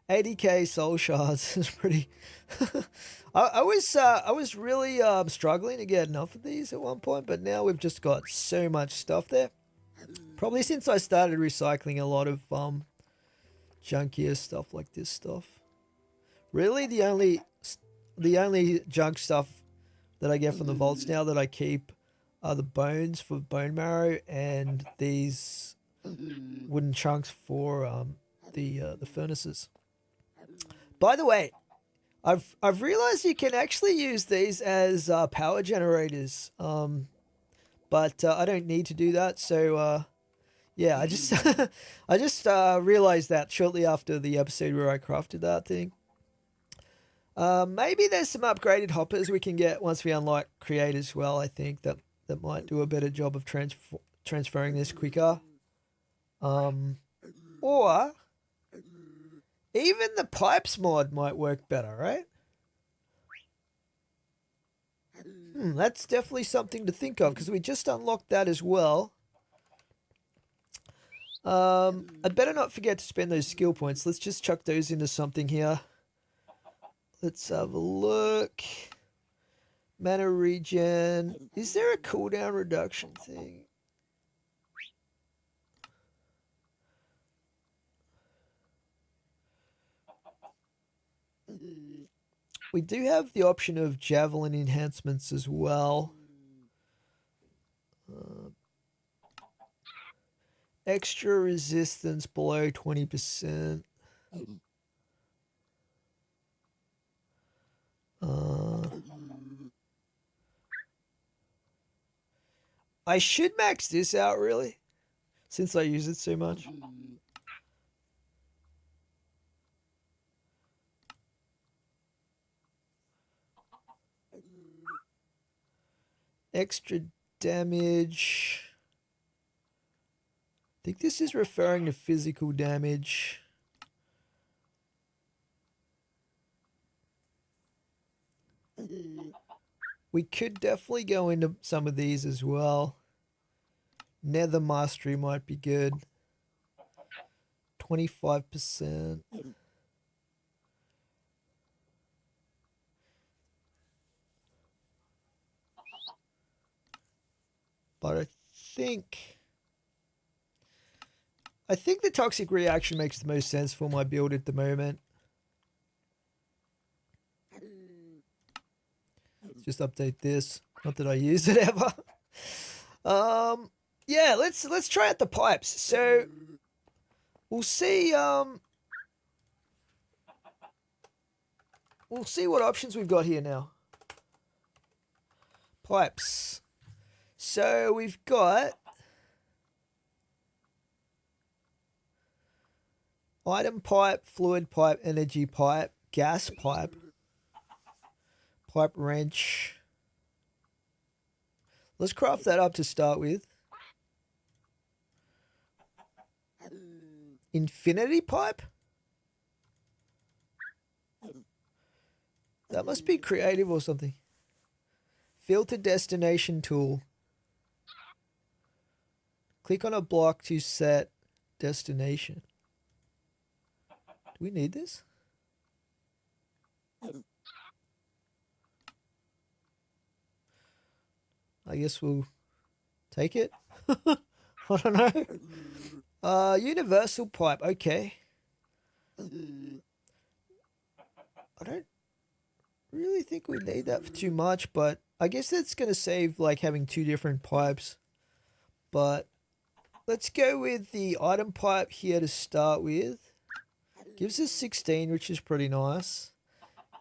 80k soul shards is pretty. I was really struggling to get enough of these at one point, but now we've just got so much stuff there. Probably since I started recycling a lot of junkier stuff like this stuff. Really, the only junk stuff that I get from the vaults now that I keep are the bones for bone marrow, and these wooden chunks for the furnaces. By the way, I've realized you can actually use these as power generators, but I don't need to do that. So yeah, I just I just realized that shortly after the episode where I crafted that thing. Maybe there's some upgraded hoppers we can get once we unlock create as well. I think that might do a better job of transferring this quicker. Or even the pipes mod might work better, right? That's definitely something to think of because we just unlocked that as well. I'd better not forget to spend those skill points. Let's just chuck those into something here. Let's have a look. Mana regen. Is there a cooldown reduction thing? We do have the option of javelin enhancements as well. Extra resistance below 20%. I should max this out, really, since I use it so much. Extra damage. I think this is referring to physical damage. We could definitely go into some of these as well. Nether mastery might be good. 25%. But I think the toxic reaction makes the most sense for my build at the moment. Let's just update this. Not that I use it ever. Yeah, let's try out the pipes. So we'll see what options we've got here now. Pipes. So we've got item pipe, fluid pipe, energy pipe, gas pipe, pipe wrench. Let's craft that up to start with. Infinity pipe? That must be creative or something. Filter destination tool. Click on a block to set destination. Do we need this? I guess we'll take it. I don't know. Universal pipe. Okay. I don't really think we need that for too much, but I guess that's going to save like having two different pipes. But let's go with the item pipe here to start with. Gives us 16, which is pretty nice.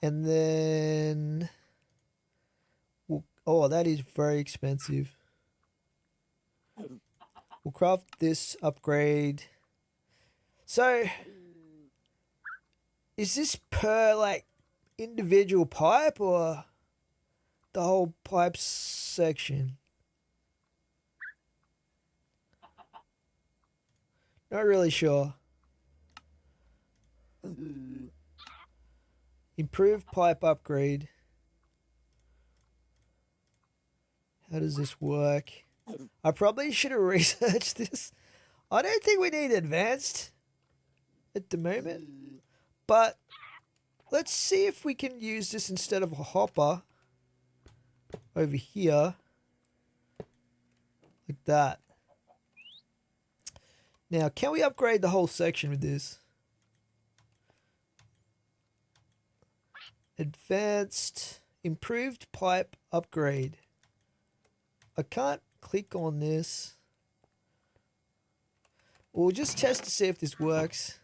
And then... oh, that is very expensive. We'll craft this upgrade. So, is this per, like, individual pipe or the whole pipe section? Not really sure. Improved pipe upgrade. How does this work? I probably should have researched this. I don't think we need advanced at the moment. But let's see if we can use this instead of a hopper over here. Like that. Now, can we upgrade the whole section with this? Advanced, improved pipe upgrade. I can't click on this. We'll just test to see if this works.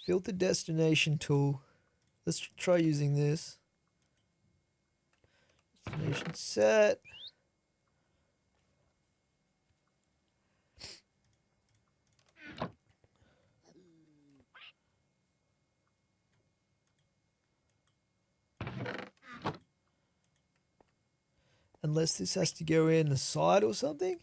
Filter destination tool. Let's try using this. Destination set. Unless this has to go in the side or something.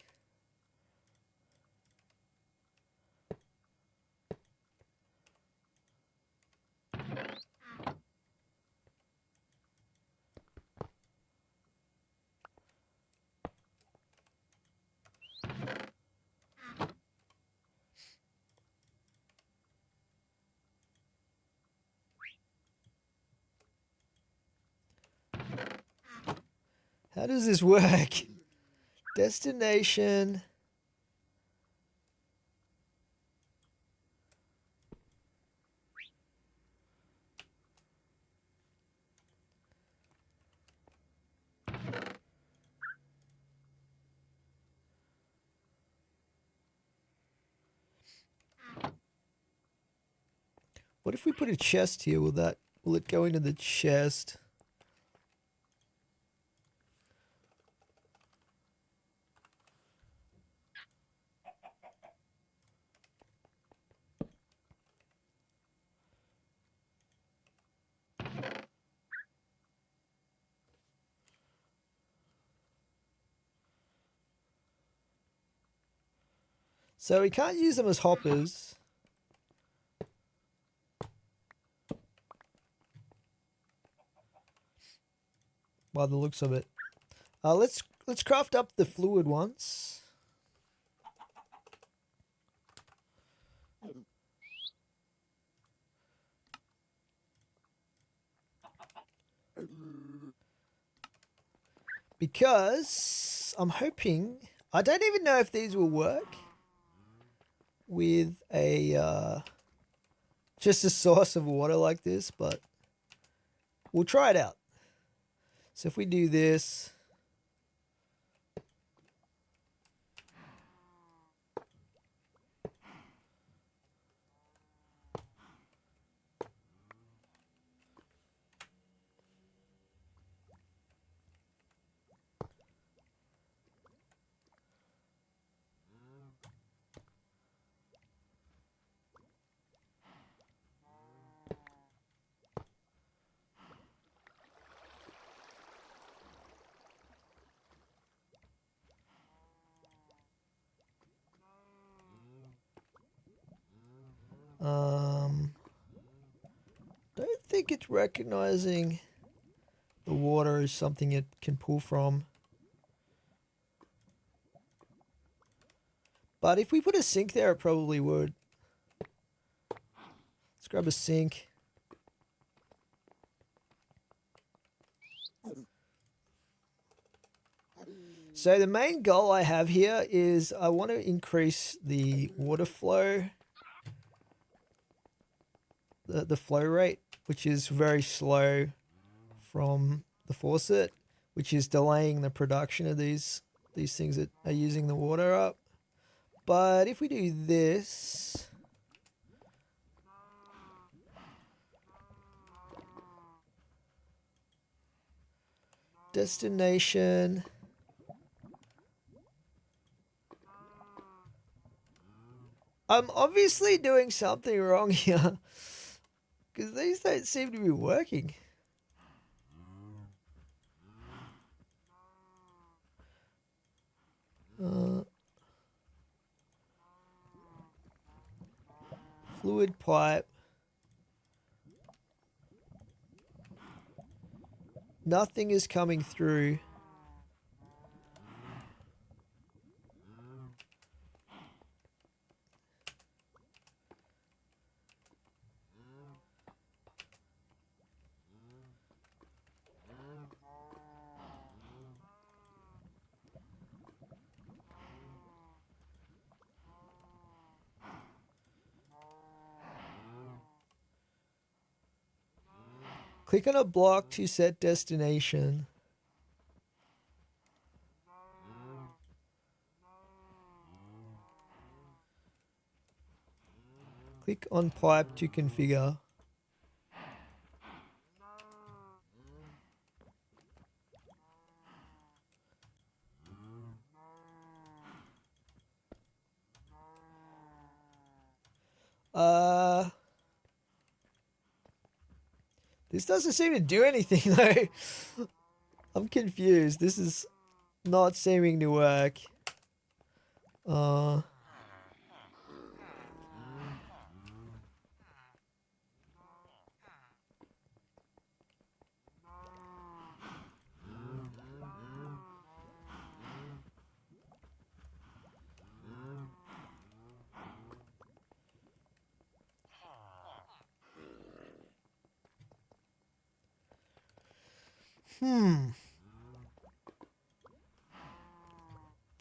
How does this work? Destination. What if we put a chest here? Will it go into the chest? So we can't use them as hoppers. By the looks of it. Let's craft up the fluid ones. Because I'm hoping, I don't even know if these will work with a just a source of water like this, but we'll try it out. So if we do this, don't think it's recognizing the water as something it can pull from. But if we put a sink there, it probably would. Let's grab a sink. So the main goal I have here is I want to increase the water flow, the flow rate, which is very slow from the faucet, which is delaying the production of these things that are using the water up. But if we do this, destination, I'm obviously doing something wrong here because these don't seem to be working. Fluid pipe. Nothing is coming through. Click on a block to set destination. Click on pipe to configure. This doesn't seem to do anything though. I'm confused. This is not seeming to work.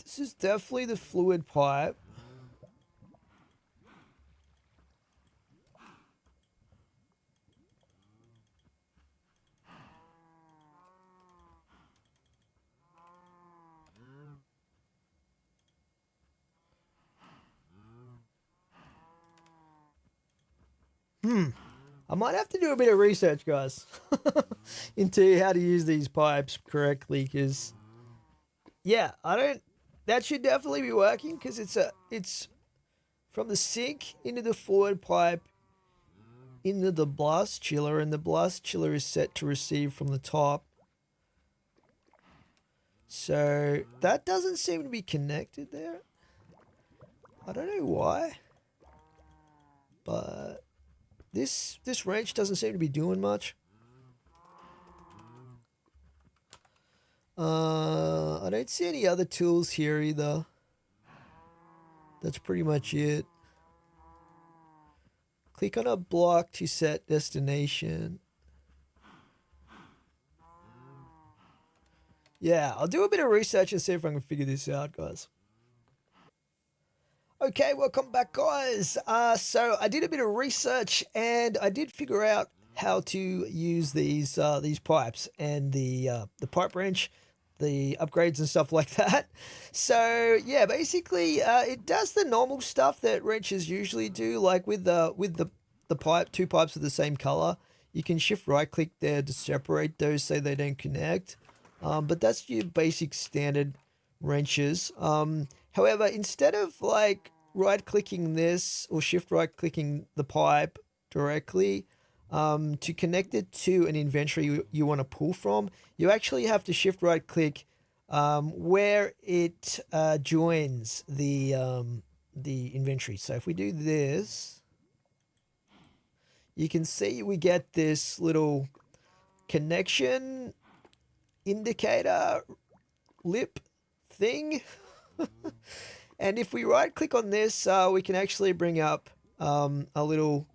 This is definitely the fluid pipe. I might have to do a bit of research, guys, into how to use these pipes correctly, because, yeah, that should definitely be working, because it's from the sink into the fluid pipe into the blast chiller, and the blast chiller is set to receive from the top. So that doesn't seem to be connected there. I don't know why, but this wrench doesn't seem to be doing much. I don't see any other tools here either. That's pretty much it. Click on a block to set destination. Yeah, I'll do a bit of research and see if I can figure this out, guys. Okay, welcome back, guys. So I did a bit of research and I did figure out how to use these pipes and the pipe wrench, the upgrades and stuff like that. So yeah, basically it does the normal stuff that wrenches usually do, like with the pipe, two pipes of the same color. You can shift right click there to separate those so they don't connect. But that's your basic standard wrenches. However, instead of like right clicking this or shift right clicking the pipe directly, to connect it to an inventory you want to pull from, you actually have to shift right click where it joins the inventory. So if we do this, you can see we get this little connection indicator lip thing. And if we right click on this, we can actually bring up a little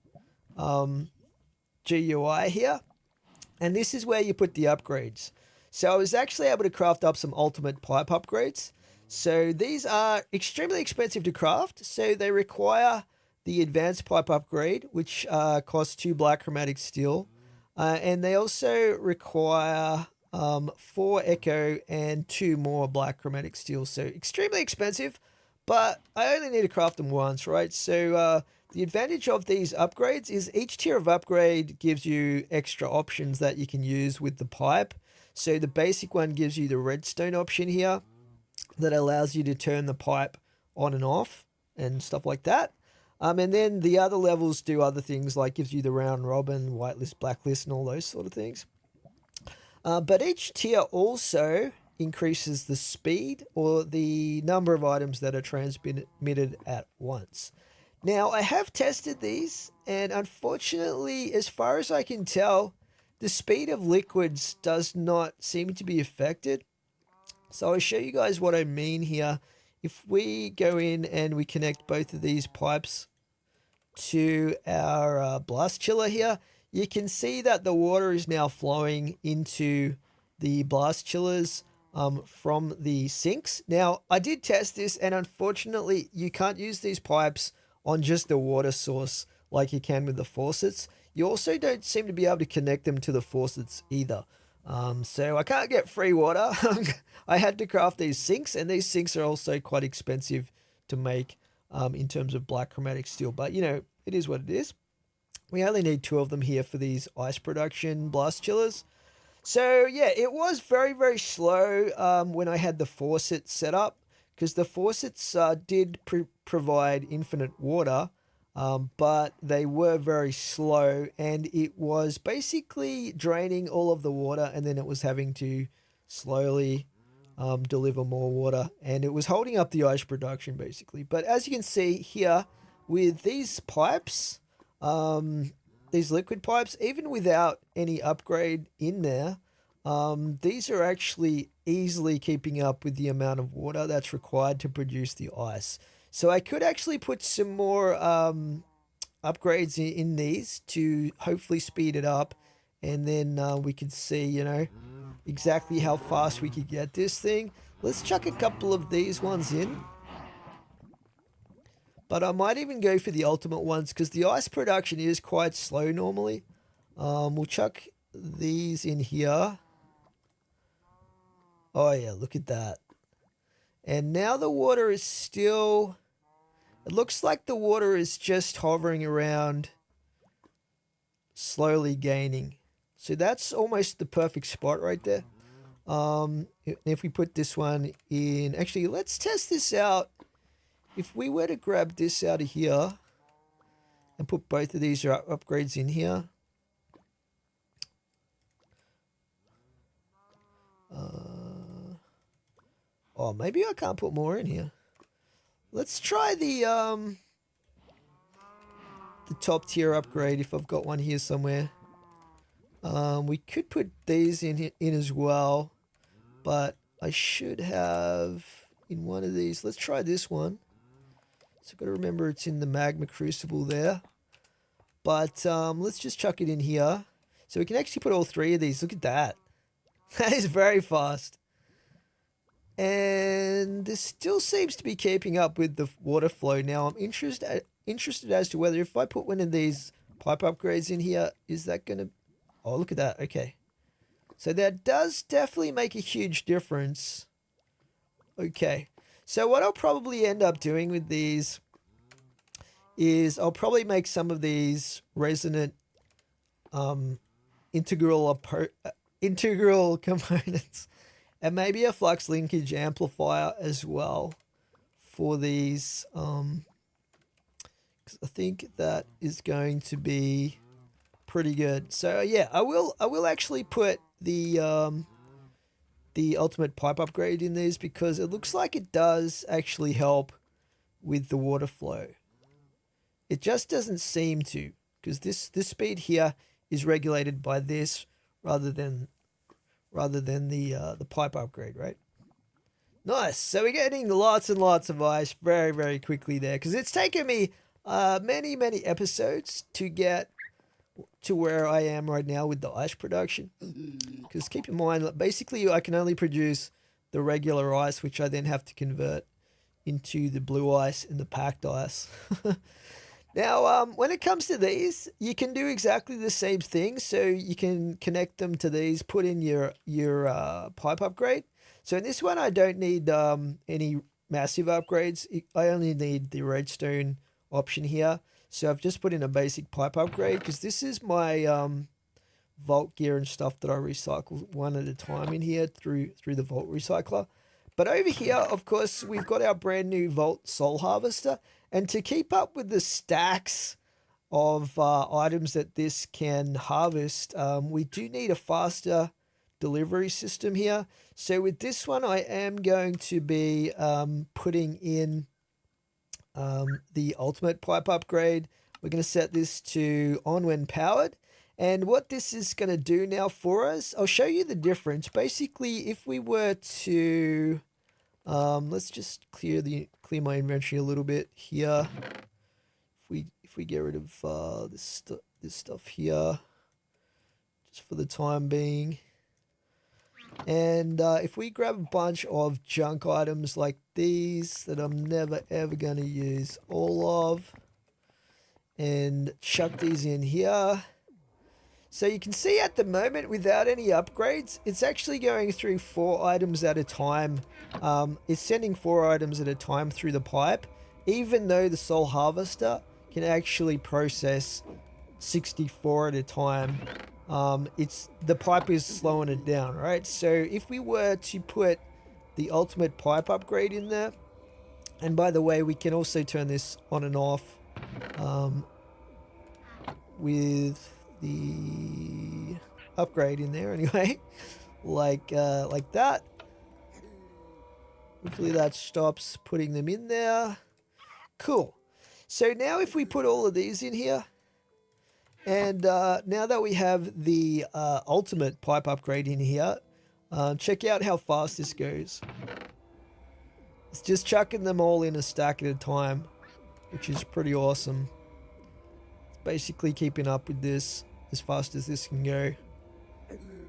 GUI here. And this is where you put the upgrades. So I was actually able to craft up some ultimate pipe upgrades. So these are extremely expensive to craft. So they require the advanced pipe upgrade, which costs 2 black chromatic steel. And they also require 4 echo and 2 more black chromatic steel. So extremely expensive, but I only need to craft them once, right? So the advantage of these upgrades is each tier of upgrade gives you extra options that you can use with the pipe. So the basic one gives you the redstone option here that allows you to turn the pipe on and off and stuff like that. And then the other levels do other things, like gives you the round robin, whitelist, blacklist, and all those sort of things. But each tier also increases the speed or the number of items that are transmitted at once. Now, I have tested these, and unfortunately, as far as I can tell, the speed of liquids does not seem to be affected. So I'll show you guys what I mean here. If we go in and we connect both of these pipes to our blast chiller here, you can see that the water is now flowing into the blast chillers from the sinks. Now, I did test this, and unfortunately, you can't use these pipes on just the water source like you can with the faucets. You also don't seem to be able to connect them to the faucets either. So I can't get free water. I had to craft these sinks, and these sinks are also quite expensive to make in terms of black chromatic steel. But, you know, it is what it is. We only need 2 of them here for these ice production blast chillers. So, yeah, it was very, very slow when I had the faucets set up, because the faucets did provide infinite water, but they were very slow, and it was basically draining all of the water, and then it was having to slowly deliver more water, and it was holding up the ice production basically. But as you can see here with these pipes, these liquid pipes, even without any upgrade in there, these are actually easily keeping up with the amount of water that's required to produce the ice. So I could actually put some more upgrades in these to hopefully speed it up, and then we could see, you know, exactly how fast we could get this thing. Let's chuck a couple of these ones in. But I might even go for the ultimate ones, because the ice production is quite slow normally. We'll chuck these in here. Oh yeah, look at that. And now the water is still... It looks like the water is just hovering around, slowly gaining. So that's almost the perfect spot right there. If we put this one in... Actually, let's test this out. If we were to grab this out of here and put both of these upgrades in here. Oh, maybe I can't put more in here. Let's try the top tier upgrade if I've got one here somewhere. We could put these in as well, but I should have in one of these. Let's try this one. So I've got to remember it's in the magma crucible there. But let's just chuck it in here. So we can actually put all 3 of these. Look at that. That is very fast. And this still seems to be keeping up with the water flow. Now I'm interested as to whether if I put one of these pipe upgrades in here, is that going to... Oh, look at that. Okay. So that does definitely make a huge difference. Okay. So what I'll probably end up doing with these is I'll probably make some of these resonant integral components, and maybe a flux linkage amplifier as well for these, because I think that is going to be pretty good. So yeah, I will actually put the ultimate pipe upgrade in these, because it looks like it does actually help with the water flow. It just doesn't seem to, because this speed here is regulated by this rather than the pipe upgrade, right? Nice. So we're getting lots and lots of ice very, very quickly there, because it's taken me many, many episodes to get to where I am right now with the ice production. Because keep in mind, basically I can only produce the regular ice, which I then have to convert into the blue ice and the packed ice. Now, when it comes to these, you can do exactly the same thing. So you can connect them to these, put in your pipe upgrade. So in this one, I don't need any massive upgrades. I only need the redstone option here. So I've just put in a basic pipe upgrade, because this is my vault gear and stuff that I recycle one at a time in here through the vault recycler. But over here, of course, we've got our brand new Vault Soul Harvester. And to keep up with the stacks of items that this can harvest, we do need a faster delivery system here. So with this one, I am going to be putting in the ultimate pipe upgrade. We're going to set this to on when powered. And what this is going to do now for us, I'll show you the difference. Basically, if we were to... let's just clear my inventory a little bit here. If we get rid of this stuff here, just for the time being, and if we grab a bunch of junk items like these that I'm never ever going to use all of, and chuck these in here, So you can see at the moment, without any upgrades, it's actually going through 4 items at a time. It's sending 4 items at a time through the pipe, even though the Soul Harvester can actually process 64 at a time. The pipe is slowing it down, right? So if we were to put the ultimate pipe upgrade in there, and by the way, we can also turn this on and off with the upgrade in there anyway, like that. Hopefully that stops putting them in there. Cool. So now if we put all of these in here, and now that we have the ultimate pipe upgrade in here, check out how fast this goes. It's just chucking them all in a stack at a time, which is pretty awesome. It's basically keeping up with this as fast as this can go,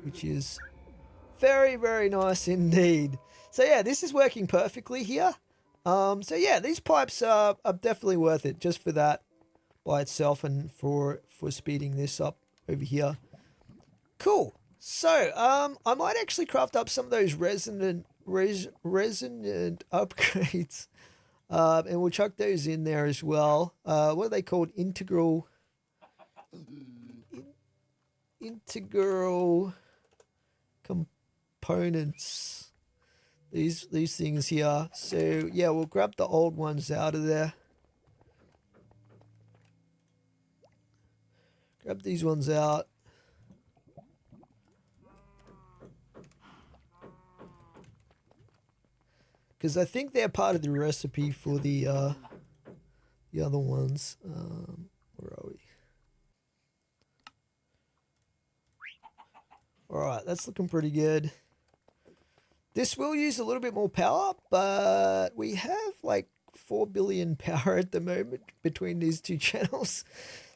which is very, very nice indeed. So yeah, this is working perfectly here. So yeah, these pipes are definitely worth it just for that by itself and for speeding this up over here. Cool. So I might actually craft up some of those resonant upgrades, and we'll chuck those in there as well. What are they called? Integral components. These things here. So yeah, we'll grab the old ones out of there. Grab these ones out. Because I think they're part of the recipe for the other ones. Where are we? Alright, that's looking pretty good. This will use a little bit more power, but we have like 4 billion power at the moment between these two channels.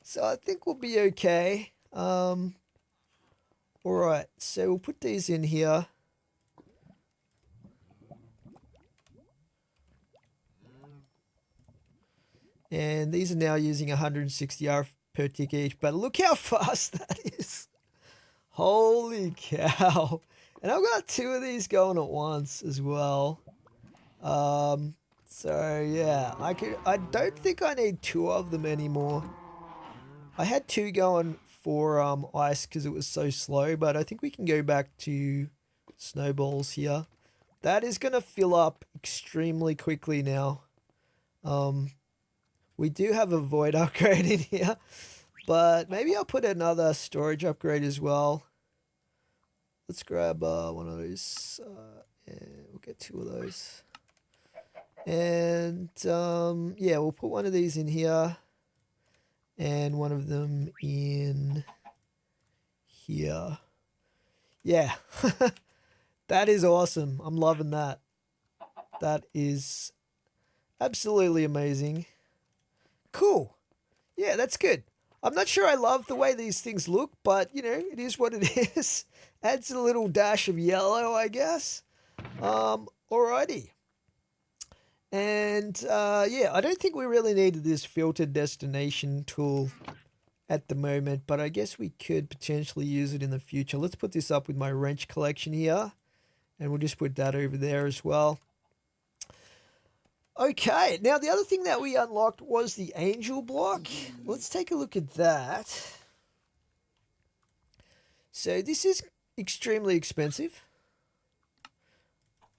So I think we'll be okay. Alright, so we'll put these in here. And these are now using 160 R per tick each, but look how fast that is. Holy cow. And I've got 2 of these going at once as well. So yeah, I don't think I need 2 of them anymore. I had 2 going for ice because it was so slow, but I think we can go back to snowballs here. That is going to fill up extremely quickly now. We do have a void upgrade in here, but maybe I'll put another storage upgrade as well. Let's grab one of those, and we'll get 2 of those. And yeah, we'll put one of these in here, and one of them in here. Yeah, that is awesome. I'm loving that. That is absolutely amazing. Cool. Yeah, that's good. I'm not sure I love the way these things look, but, you know, it is what it is. Adds a little dash of yellow, I guess. Alrighty. And, yeah, I don't think we really needed this filtered destination tool at the moment, but I guess we could potentially use it in the future. Let's put this up with my wrench collection here, and we'll just put that over there as well. Okay, now the other thing that we unlocked was the angel block. Let's take a look at that. So this is extremely expensive,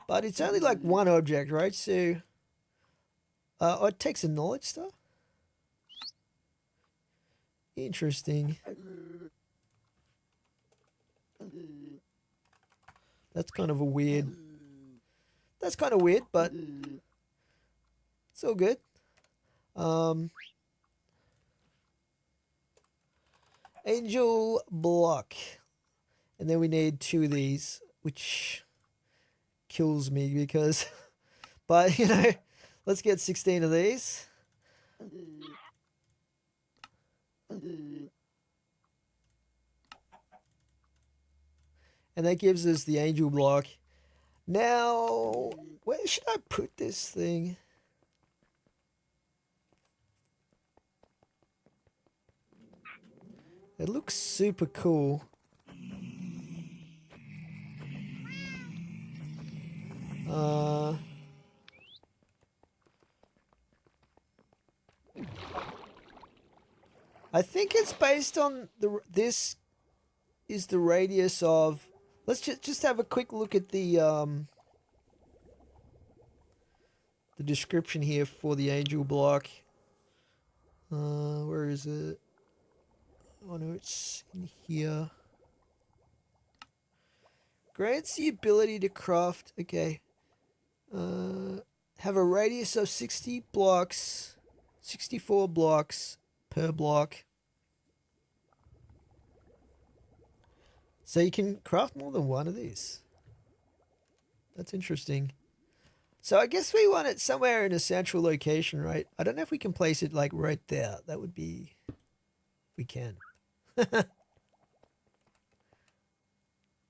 but it's only like 1 object, right? So oh, it takes a knowledge star. Interesting. That's kind of weird, but it's all good. Angel block. And then we need 2 of these, which kills me because, but you know, let's get 16 of these. And that gives us the angel block. Now, where should I put this thing? It looks super cool. I think it's based on this is the radius of. Let's just have a quick look at the description here for the angel block. Where is it? Oh no, it's in here. Grants the ability to craft. Okay. Have a radius of 60 blocks, 64 blocks per block. So you can craft more than one of these. That's interesting. So I guess we want it somewhere in a central location, right? I don't know if we can place it like right there. That would be... We can.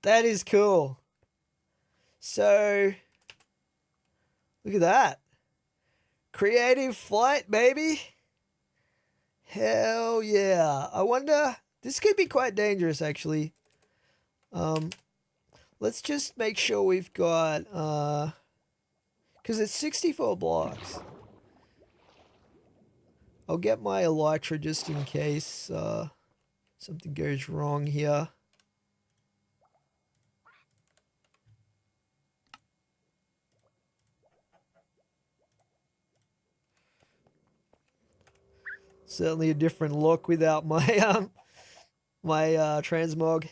That is cool. So... Look at that. Creative flight, baby. Hell yeah. I wonder... This could be quite dangerous, actually. Let's just make sure we've got... Because it's 64 blocks. I'll get my elytra just in case something goes wrong here. Certainly a different look without my my transmog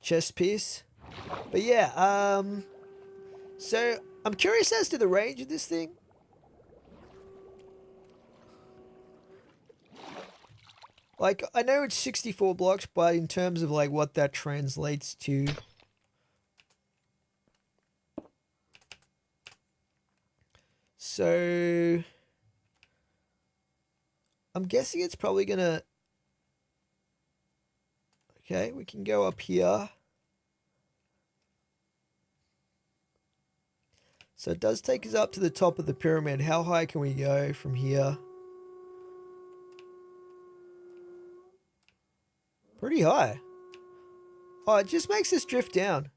chest piece. But yeah, so I'm curious as to the range of this thing. Like, I know it's 64 blocks, but in terms of like what that translates to. So I'm guessing it's probably gonna... Okay, we can go up here. So it does take us up to the top of the pyramid. How high can we go from here? Pretty high. Oh, it just makes us drift down.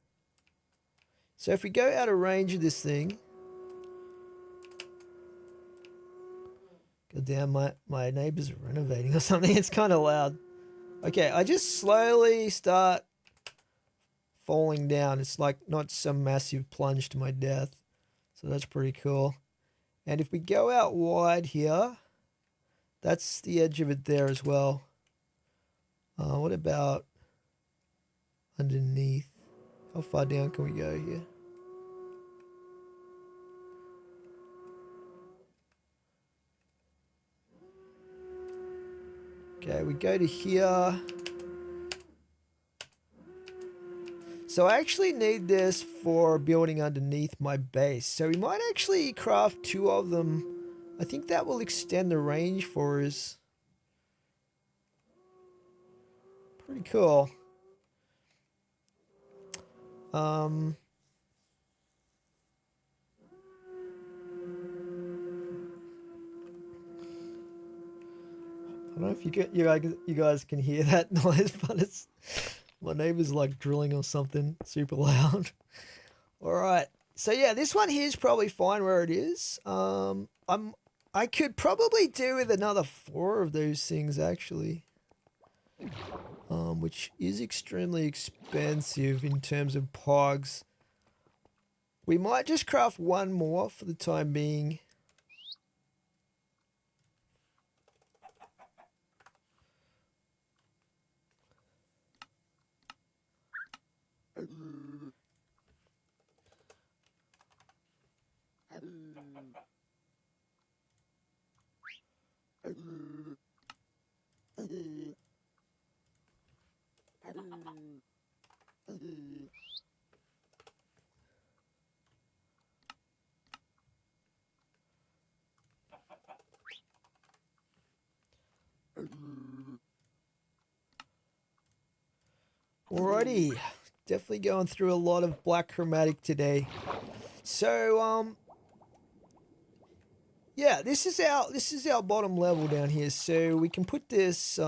So if we go out of range of this thing... God damn, my neighbors are renovating or something. It's kind of loud. Okay, I just slowly start falling down. It's like not some massive plunge to my death. So that's pretty cool. And if we go out wide here, that's the edge of it there as well. What about underneath? How far down can we go here? Okay, we go to here. So I actually need this for building underneath my base. So we might actually craft 2 of them. I think that will extend the range for us. Pretty cool. I don't know if you guys can hear that noise, but it's my neighbor's like drilling or something super loud. All right, so yeah, this one here is probably fine where it is. I could probably do with another 4 of those things actually, which is extremely expensive in terms of pogs. We might just craft 1 more for the time being. Alrighty, definitely going through a lot of black chromatic today. So yeah, this is our bottom level down here. So we can put this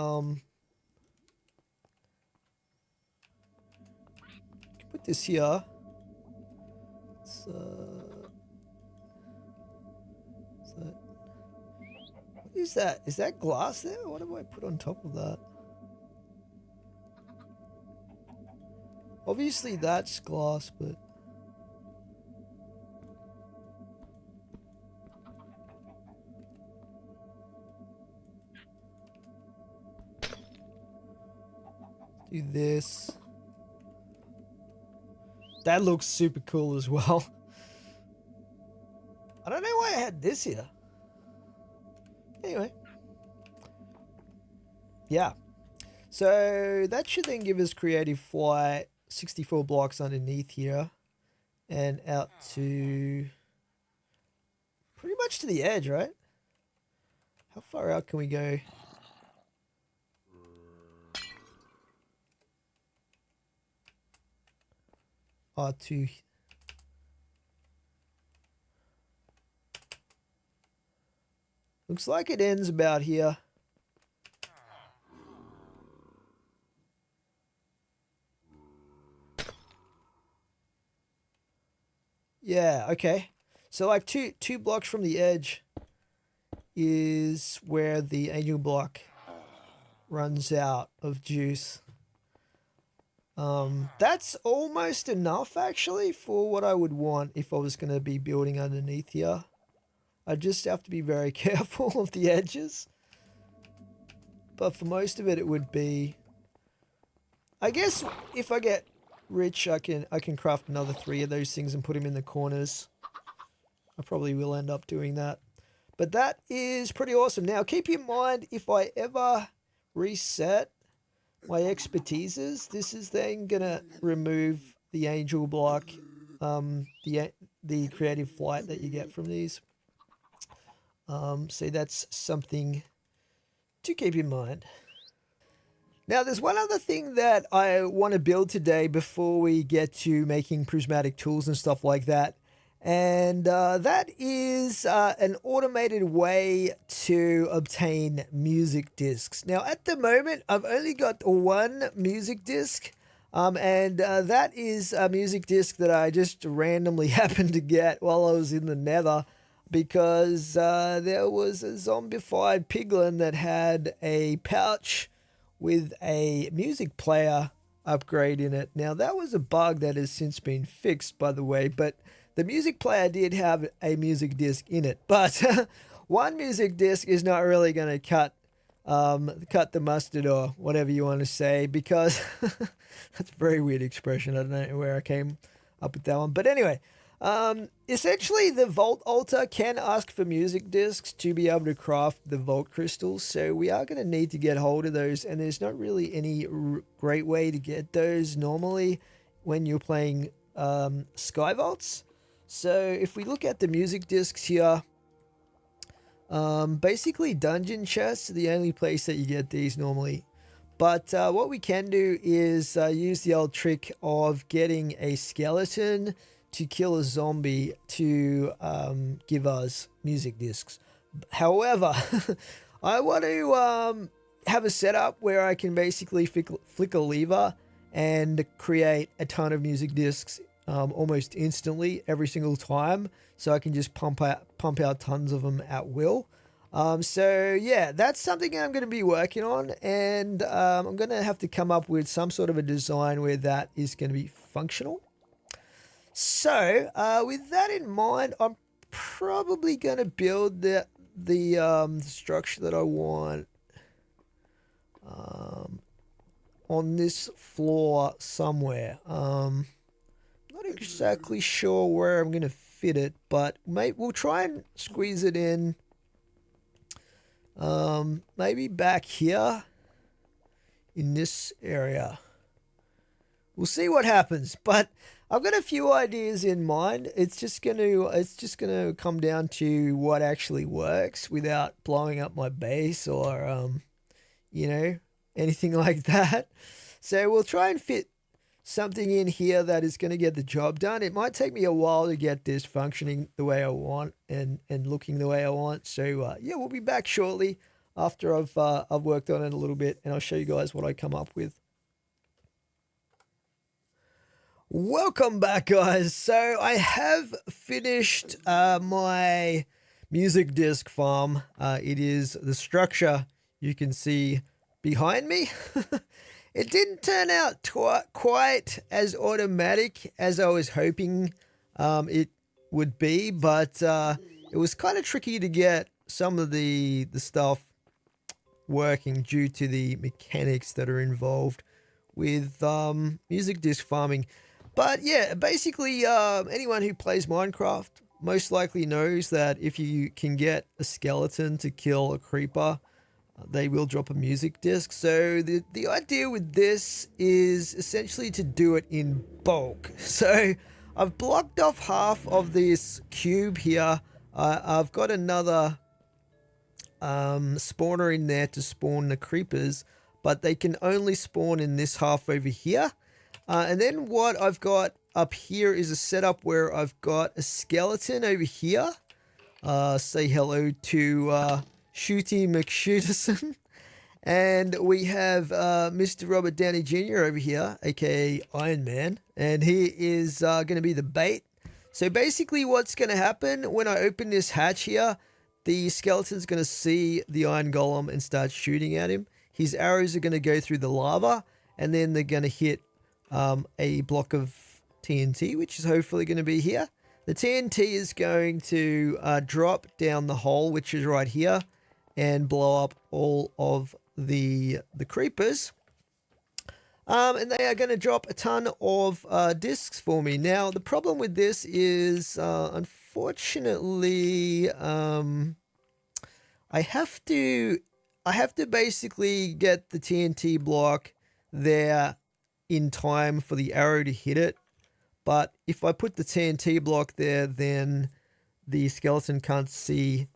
this here. What is that? Is that glass there? What do I put on top of that? Obviously that's glass, but... do this. That looks super cool as well. I don't know why I had this here. Anyway. Yeah. So that should then give us creative flight. 64 blocks underneath here. And out to... pretty much to the edge, right? How far out can we go? R2. Looks like it ends about here. Yeah, okay. So like two blocks from the edge is where the angel block runs out of juice. That's almost enough actually for what I would want if I was going to be building underneath here. I just have to be very careful of the edges. But for most of it, it would be... I guess if I get rich, I can craft another 3 of those things and put them in the corners. I probably will end up doing that. But that is pretty awesome. Now, keep in mind, if I ever reset my expertises, this is then going to remove the angel block, the creative flight that you get from these. So that's something to keep in mind. Now, there's one other thing that I want to build today before we get to making prismatic tools and stuff like that. And that is an automated way to obtain music discs. Now, at the moment, I've only got 1 music disc. And that is a music disc that I just randomly happened to get while I was in the nether. Because there was a zombified piglin that had a pouch with a music player upgrade in it. Now, that was a bug that has since been fixed, by the way, but the music player did have a music disc in it. But 1 music disc is not really going to cut the mustard or whatever you want to say, because that's a very weird expression. I don't know where I came up with that one. But anyway, essentially the Vault altar can ask for music discs to be able to craft the Vault crystals, so we are going to need to get hold of those, and there's not really any great way to get those normally when you're playing Sky Vaults. So if we look at the music discs here, basically dungeon chests are the only place that you get these normally. But what we can do is use the old trick of getting a skeleton to kill a zombie to give us music discs. However, I want to have a setup where I can basically flick a lever and create a ton of music discs almost instantly every single time, so I can just pump out tons of them at will. So yeah, that's something I'm going to be working on, and I'm going to have to come up with some sort of a design where that is going to be functional. So, with that in mind, I'm probably going to build the structure that I want on this floor somewhere. Not exactly sure where I'm going to fit it, but we'll try and squeeze it in. Maybe back here in this area. We'll see what happens, but I've got a few ideas in mind. It's just gonna come down to what actually works without blowing up my base or anything like that. So we'll try and fit something in here that is going to get the job done. It might take me a while to get this functioning the way I want and looking the way I want. So yeah, we'll be back shortly after I've worked on it a little bit, and I'll show you guys what I come up with. Welcome back, guys. So I have finished my music disc farm. It is the structure you can see behind me. It didn't turn out quite as automatic as I was hoping it would be, but it was kind of tricky to get some of the stuff working due to the mechanics that are involved with music disc farming. But yeah, basically anyone who plays Minecraft most likely knows that if you can get a skeleton to kill a creeper, they will drop a music disc. So the idea with this is essentially to do it in bulk. So I've blocked off half of this cube here. I've got another spawner in there to spawn the creepers, but they can only spawn in this half over here. And then what I've got up here is a setup where I've got a skeleton over here. Say hello to Shooty McShooterson. And we have Mr. Robert Downey Jr. over here, aka Iron Man. And he is going to be the bait. So basically what's going to happen when I open this hatch here, the skeleton's going to see the iron golem and start shooting at him. His arrows are going to go through the lava, and then they're going to hit a block of TNT, which is hopefully going to be here. The TNT is going to drop down the hole, which is right here, and blow up all of the creepers. And they are going to drop a ton of discs for me. Now, the problem with this is, unfortunately, I have to basically get the TNT block there in time for the arrow to hit it. But if I put the TNT block there, then the skeleton can't see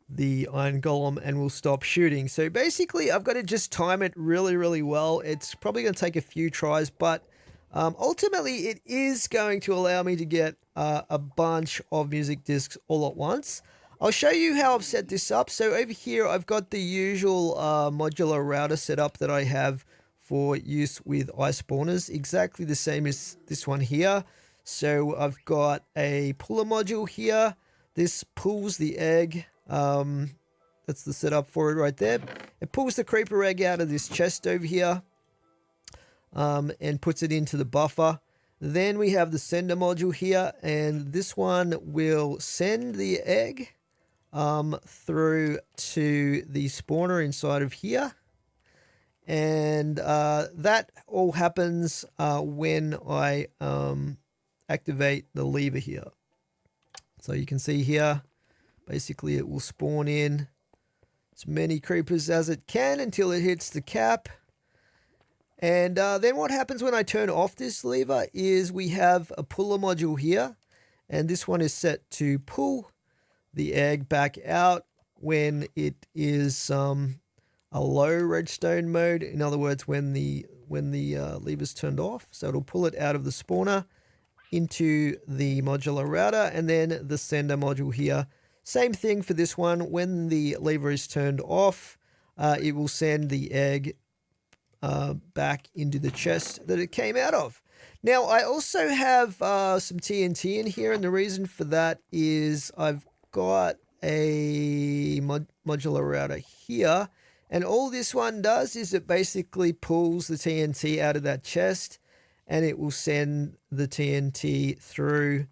the iron golem and will stop shooting. So basically I've got to just time it really, really well. It's probably going to take a few tries, but ultimately it is going to allow me to get a bunch of music discs all at once. I'll show you how I've set this up. So over here I've got the usual modular router setup that I have for use with ice spawners, exactly the same as this one here. So I've got a puller module here. This pulls the egg. That's the setup for it right there. It pulls the creeper egg out of this chest over here and puts it into the buffer. Then we have the sender module here, and this one will send the egg through to the spawner inside of here. And that all happens when I activate the lever here. So you can see here, basically it will spawn in as many creepers as it can until it hits the cap. And then what happens when I turn off this lever is we have a puller module here, and this one is set to pull the egg back out when it is a low redstone mode. In other words, when the lever's turned off. So it'll pull it out of the spawner into the modular router, and then the sender module here. Same thing for this one. When the lever is turned off, it will send the egg back into the chest that it came out of. Now, I also have some TNT in here, and the reason for that is I've got a modular router here, and all this one does is it basically pulls the TNT out of that chest, and it will send the TNT through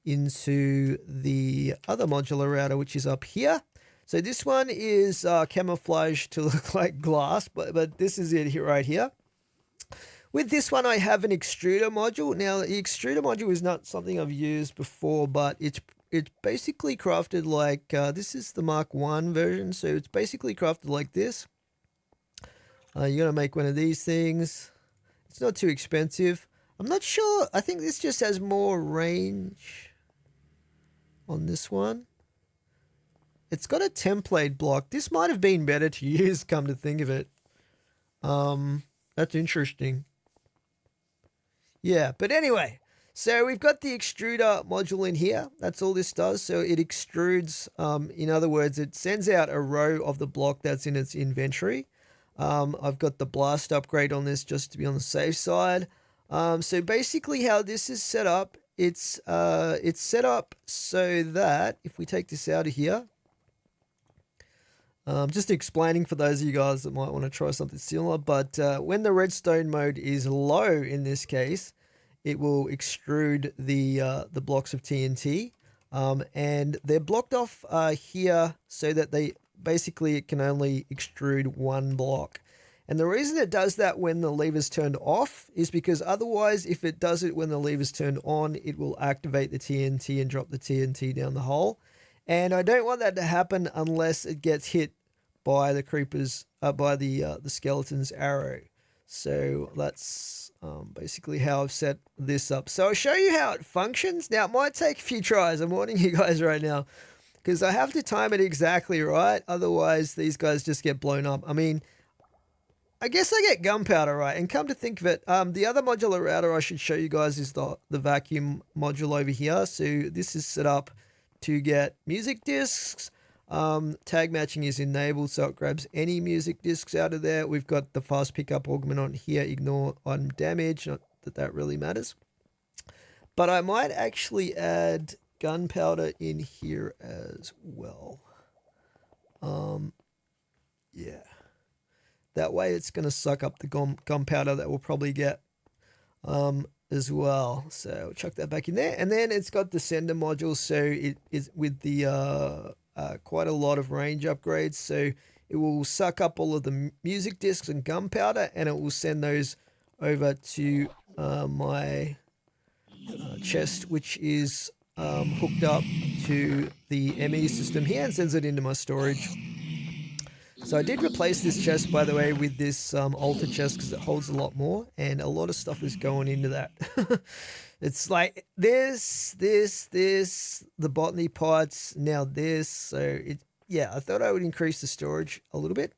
into the other modular router, which is up here. So this one is camouflaged to look like glass, but this is it here, right here. With this one, I have an extruder module. Now, the extruder module is not something I've used before, but it's basically crafted like, this is the Mark 1 version, so it's basically crafted like this. You're going to make one of these things. It's not too expensive. I'm not sure. I think this just has more range on this one. It's got a template block. This might have been better to use, come to think of it. That's interesting. Yeah, but anyway, so we've got the extruder module in here. That's all this does. So it extrudes, in other words, it sends out a row of the block that's in its inventory. I've got the blast upgrade on this just to be on the safe side. So basically how this is set up, it's set up so that if we take this out of here, just explaining for those of you guys that might want to try something similar, but when the redstone mode is low in this case, it will extrude the blocks of TNT, and they're blocked off here so that it can only extrude one block. And the reason it does that when the lever's turned off is because otherwise, if it does it when the lever's turned on, it will activate the TNT and drop the TNT down the hole. And I don't want that to happen unless it gets hit by the creepers, by the skeleton's arrow. So that's basically how I've set this up. So I'll show you how it functions. Now, it might take a few tries. I'm warning you guys right now because I have to time it exactly right. Otherwise, these guys just get blown up. I mean, I guess I get gunpowder right. And come to think of it, the other modular router I should show you guys is the vacuum module over here. So this is set up to get music discs. Tag matching is enabled, so it grabs any music discs out of there. We've got the fast pickup augment on here. Ignore item damage. Not that that really matters. But I might actually add gunpowder in here as well. Yeah. That way it's going to suck up the gunpowder that we'll probably get as well. So I'll chuck that back in there. And then it's got the sender module, so it is with the quite a lot of range upgrades. So it will suck up all of the music discs and gunpowder, and it will send those over to my chest, which is hooked up to the ME system here, and sends it into my storage. So I did replace this chest, by the way, with this altar chest because it holds a lot more, and a lot of stuff is going into that. It's like this, the botany pots, now this. So yeah, I thought I would increase the storage a little bit.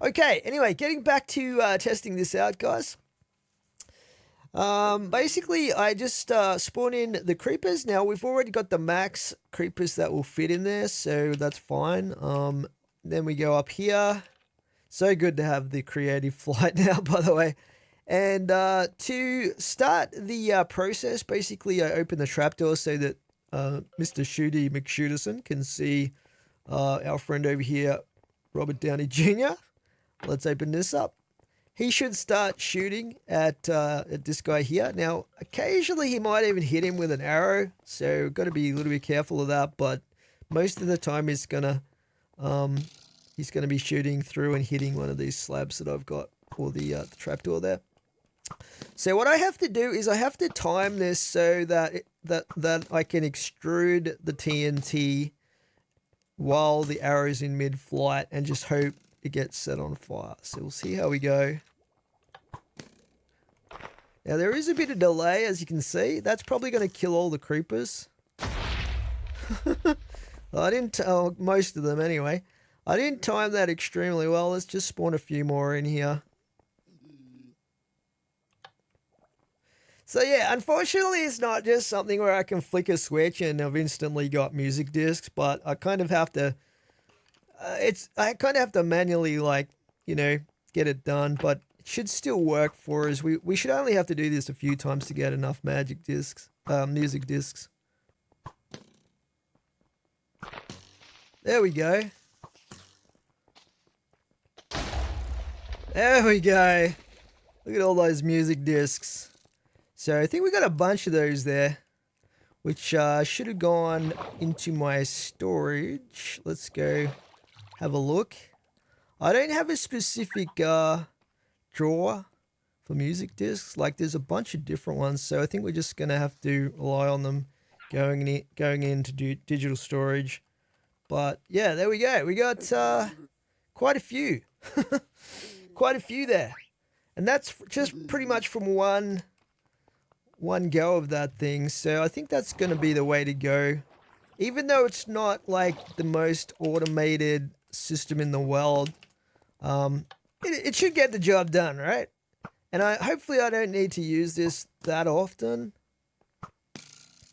Okay, anyway, getting back to testing this out, guys. Basically, I just spawn in the creepers. Now, we've already got the max creepers that will fit in there, so that's fine. Then we go up here. So good to have the creative flight now, by the way. And to start the process, basically I open the trapdoor so that Mr. Shooty McShooterson can see our friend over here, Robert Downey Jr. Let's open this up. He should start shooting at this guy here. Now, occasionally he might even hit him with an arrow, so got to be a little bit careful of that, but most of the time he's going to be shooting through and hitting one of these slabs that I've got, or the trapdoor there. So what I have to do is I have to time this so that that I can extrude the TNT while the arrow's in mid-flight, and just hope it gets set on fire. So we'll see how we go. Now there is a bit of delay, as you can see. That's probably going to kill all the creepers. I didn't tell most of them anyway. I didn't time that extremely well. Let's just spawn a few more in here. So yeah, unfortunately it's not just something where I can flick a switch and I've instantly got music discs, but I kind of have to, I kind of have to manually, like, you know, get it done, but it should still work for us. We should only have to do this a few times to get enough magic discs, music discs. There we go. There we go. Look at all those music discs. So I think we got a bunch of those there, which should have gone into my storage. Let's go have a look. I don't have a specific drawer for music discs. Like, there's a bunch of different ones, so I think we're just gonna have to rely on them going into digital storage. But yeah, there we go. We got quite a few. Quite a few there. And that's just pretty much from one go of that thing. So I think that's going to be the way to go. Even though it's not like the most automated system in the world, it should get the job done, right? And hopefully I don't need to use this that often.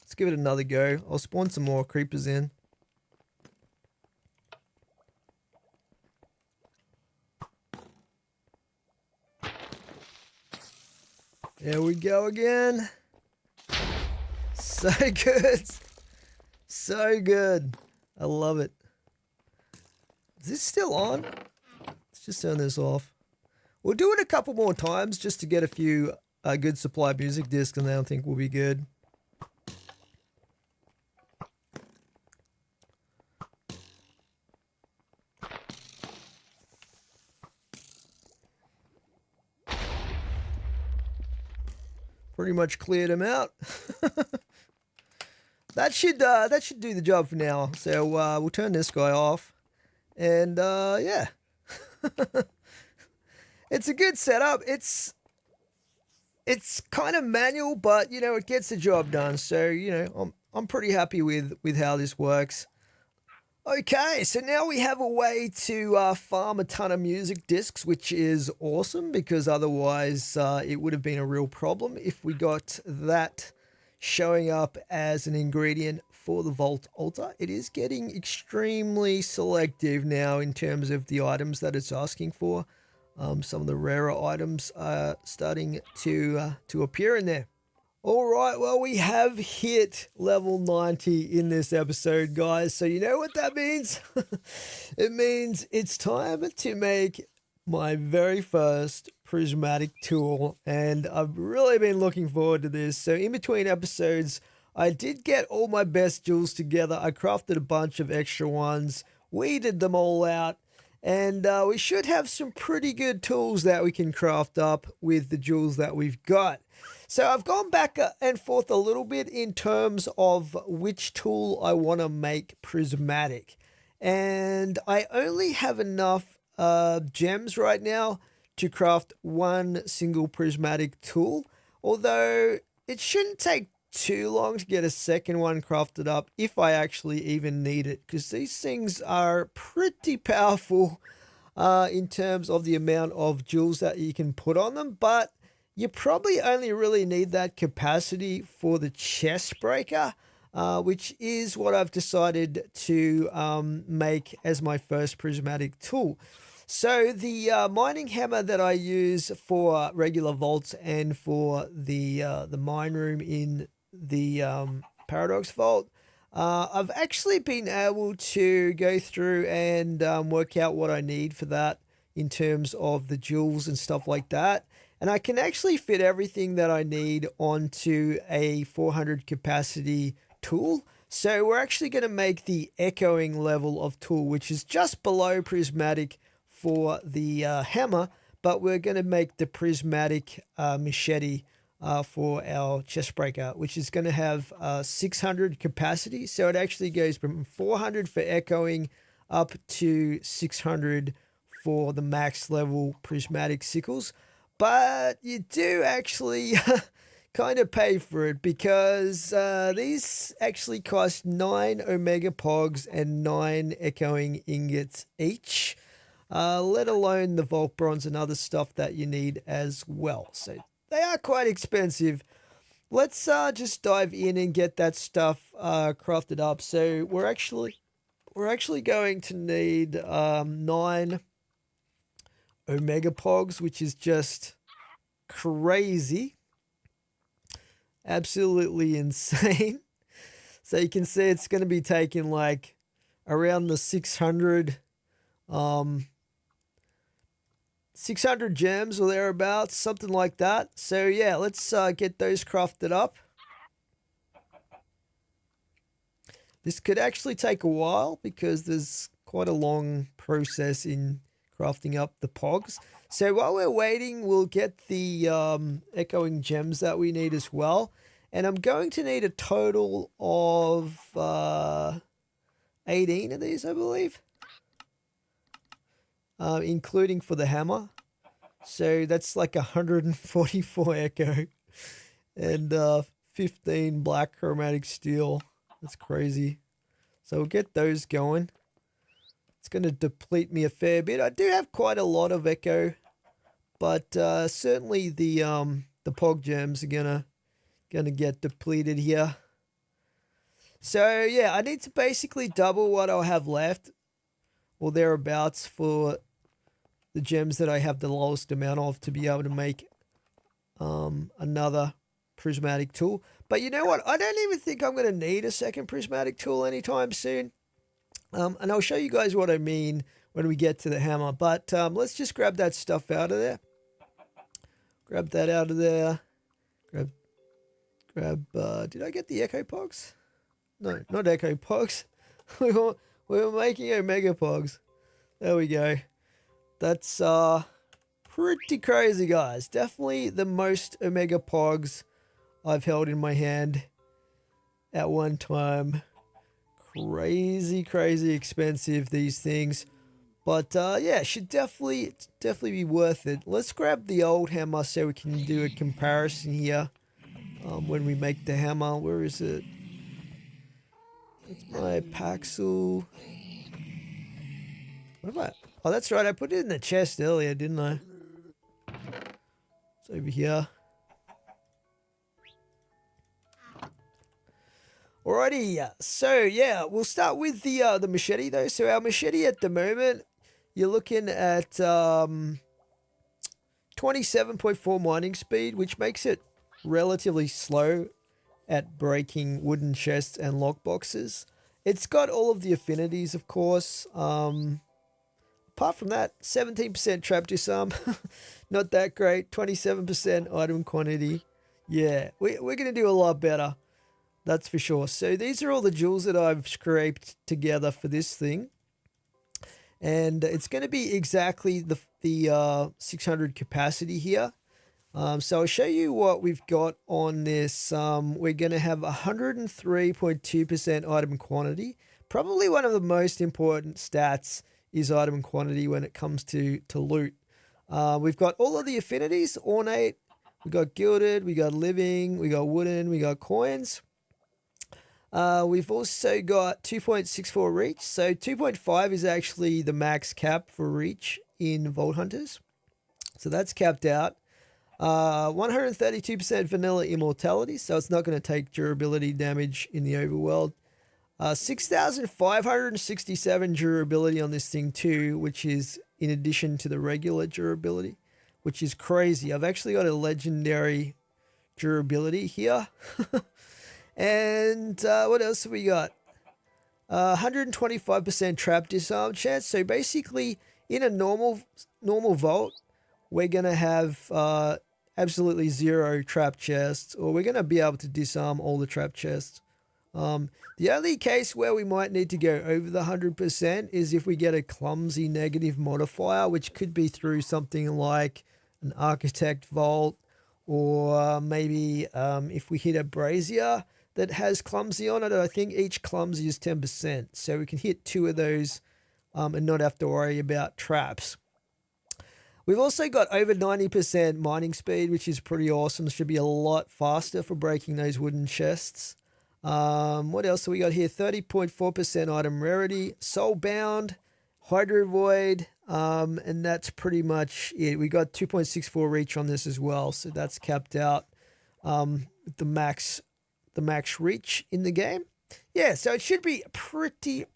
Let's give it another go. I'll spawn some more creepers in. There we go again. So good. So good. I love it. Is this still on? Let's just turn this off. We'll do it a couple more times just to get a few good supply music discs, and then I think we'll be good. Pretty much cleared them out. That should do the job for now. So we'll turn this guy off, and yeah, it's a good setup. It's kind of manual, but you know it gets the job done. So you know I'm pretty happy with how this works. Okay, so now we have a way to farm a ton of music discs, which is awesome because otherwise it would have been a real problem if we got that showing up as an ingredient for the Vault altar. It is getting extremely selective now in terms of the items that it's asking for. Some of the rarer items are starting to appear in there. All right, well, we have hit level 90 in this episode, guys. So you know what that means? It means it's time to make my very first prismatic tool, and I've really been looking forward to this. So in between episodes, I did get all my best jewels together. I crafted a bunch of extra ones, weeded them all out, and we should have some pretty good tools that we can craft up with the jewels that we've got. So I've gone back and forth a little bit in terms of which tool I want to make prismatic. And I only have enough gems right now to craft one single prismatic tool. Although it shouldn't take too long to get a second one crafted up if I actually even need it. Because these things are pretty powerful in terms of the amount of jewels that you can put on them. But you probably only really need that capacity for the chest breaker, which is what I've decided to make as my first prismatic tool. So the mining hammer that I use for regular vaults and for the mine room in the Paradox Vault, I've actually been able to go through and work out what I need for that in terms of the jewels and stuff like that. And I can actually fit everything that I need onto a 400 capacity tool. So we're actually going to make the echoing level of tool, which is just below prismatic for the hammer, but we're going to make the prismatic machete for our chest breaker, which is going to have 600 capacity. So it actually goes from 400 for echoing up to 600 for the max level prismatic sickles. But you do actually kind of pay for it because these actually cost 9 Omega Pogs and 9 Echoing Ingots each, let alone the Vault Bronze and other stuff that you need as well. So they are quite expensive. Let's just dive in and get that stuff crafted up. So we're actually going to need 9 Omega Pogs, which is just crazy, absolutely insane. So you can see it's going to be taking like around the 600 gems or thereabouts, something like that. So yeah, let's get those crafted up. This could actually take a while because there's quite a long process in crafting up the pogs. So while we're waiting, we'll get the echoing gems that we need as well. And I'm going to need a total of 18 of these, I believe, including for the hammer. So that's like 144 echo and 15 black chromatic steel. That's crazy. So we'll get those going. It's going to deplete me a fair bit. I do have quite a lot of echo, but certainly the pog gems are gonna get depleted here. So yeah, I need to basically double what I'll have left or thereabouts for the gems that I have the lowest amount of to be able to make another prismatic tool. But you know what? I don't even think I'm going to need a second prismatic tool anytime soon. And I'll show you guys what I mean when we get to the hammer. But let's just grab that stuff out of there. Grab that out of there. Did I get the Echo Pogs? No, not Echo Pogs. we were making Omega Pogs. There we go. That's pretty crazy, guys. Definitely the most Omega Pogs I've held in my hand at one time. Crazy, crazy expensive, these things. But yeah, should definitely be worth it. Let's grab the old hammer so we can do a comparison here. When we make the hammer, where is it? It's my Paxel. What am I? Oh, that's right. I put it in the chest earlier, didn't I? It's over here. Alrighty, so yeah, we'll start with the machete though. So our machete at the moment, you're looking at 27.4 mining speed, which makes it relatively slow at breaking wooden chests and lockboxes. It's got all of the affinities, of course. Apart from that, 17% trap disarm, not that great. 27% item quantity. Yeah, we're going to do a lot better. That's for sure. So these are all the jewels that I've scraped together for this thing. And it's going to be exactly the 600 capacity here. So I'll show you what we've got on this. We're going to have 103.2% item quantity. Probably one of the most important stats is item quantity when it comes to loot. We've got all of the affinities, ornate, we got gilded, we got living, we got wooden, we got coins. We've also got 2.64 reach. So 2.5 is actually the max cap for reach in Vault Hunters. So that's capped out. 132% vanilla immortality, so it's not going to take durability damage in the overworld. 6,567 durability on this thing too, which is in addition to the regular durability, which is crazy. I've actually got a legendary durability here. And what else have we got? 125% trap disarm chance. So basically, in a normal vault, we're going to have absolutely zero trap chests, or we're going to be able to disarm all the trap chests. The only case where we might need to go over the 100% is if we get a clumsy negative modifier, which could be through something like an architect vault, or maybe if we hit a brazier that has clumsy on it. I think each clumsy is 10%, so we can hit 2 of those and not have to worry about traps. We've also got over 90% mining speed, which is pretty awesome. Should be a lot faster for breaking those wooden chests. What else have we got here? 30.4% item rarity, soulbound, hydro void, and that's pretty much it. We got 2.64 reach on this as well, so that's capped out with the max reach in the game. Yeah, so it should be pretty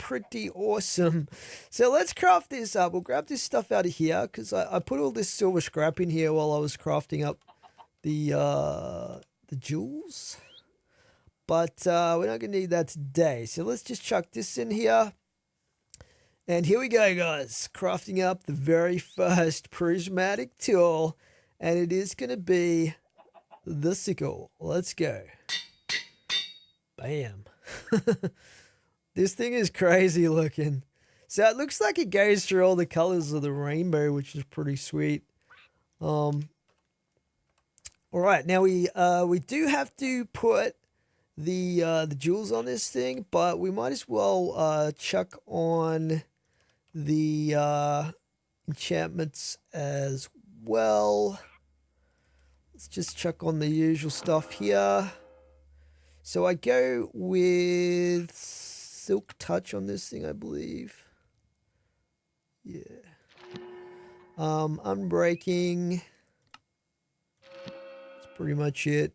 awesome. So let's craft this up. We'll grab this stuff out of here because I put all this silver scrap in here while I was crafting up the jewels. But we're not going to need that today. So let's just chuck this in here. And here we go, guys. Crafting up the very first prismatic tool. And it is going to be the sickle. Let's go. Bam. This thing is crazy looking. So it looks like it goes through all the colors of the rainbow, which is pretty sweet. All right, now we do have to put the jewels on this thing, but we might as well chuck on the enchantments as well. Let's just chuck on the usual stuff here. So I go with Silk Touch on this thing, I believe. Yeah. Unbreaking. That's pretty much it.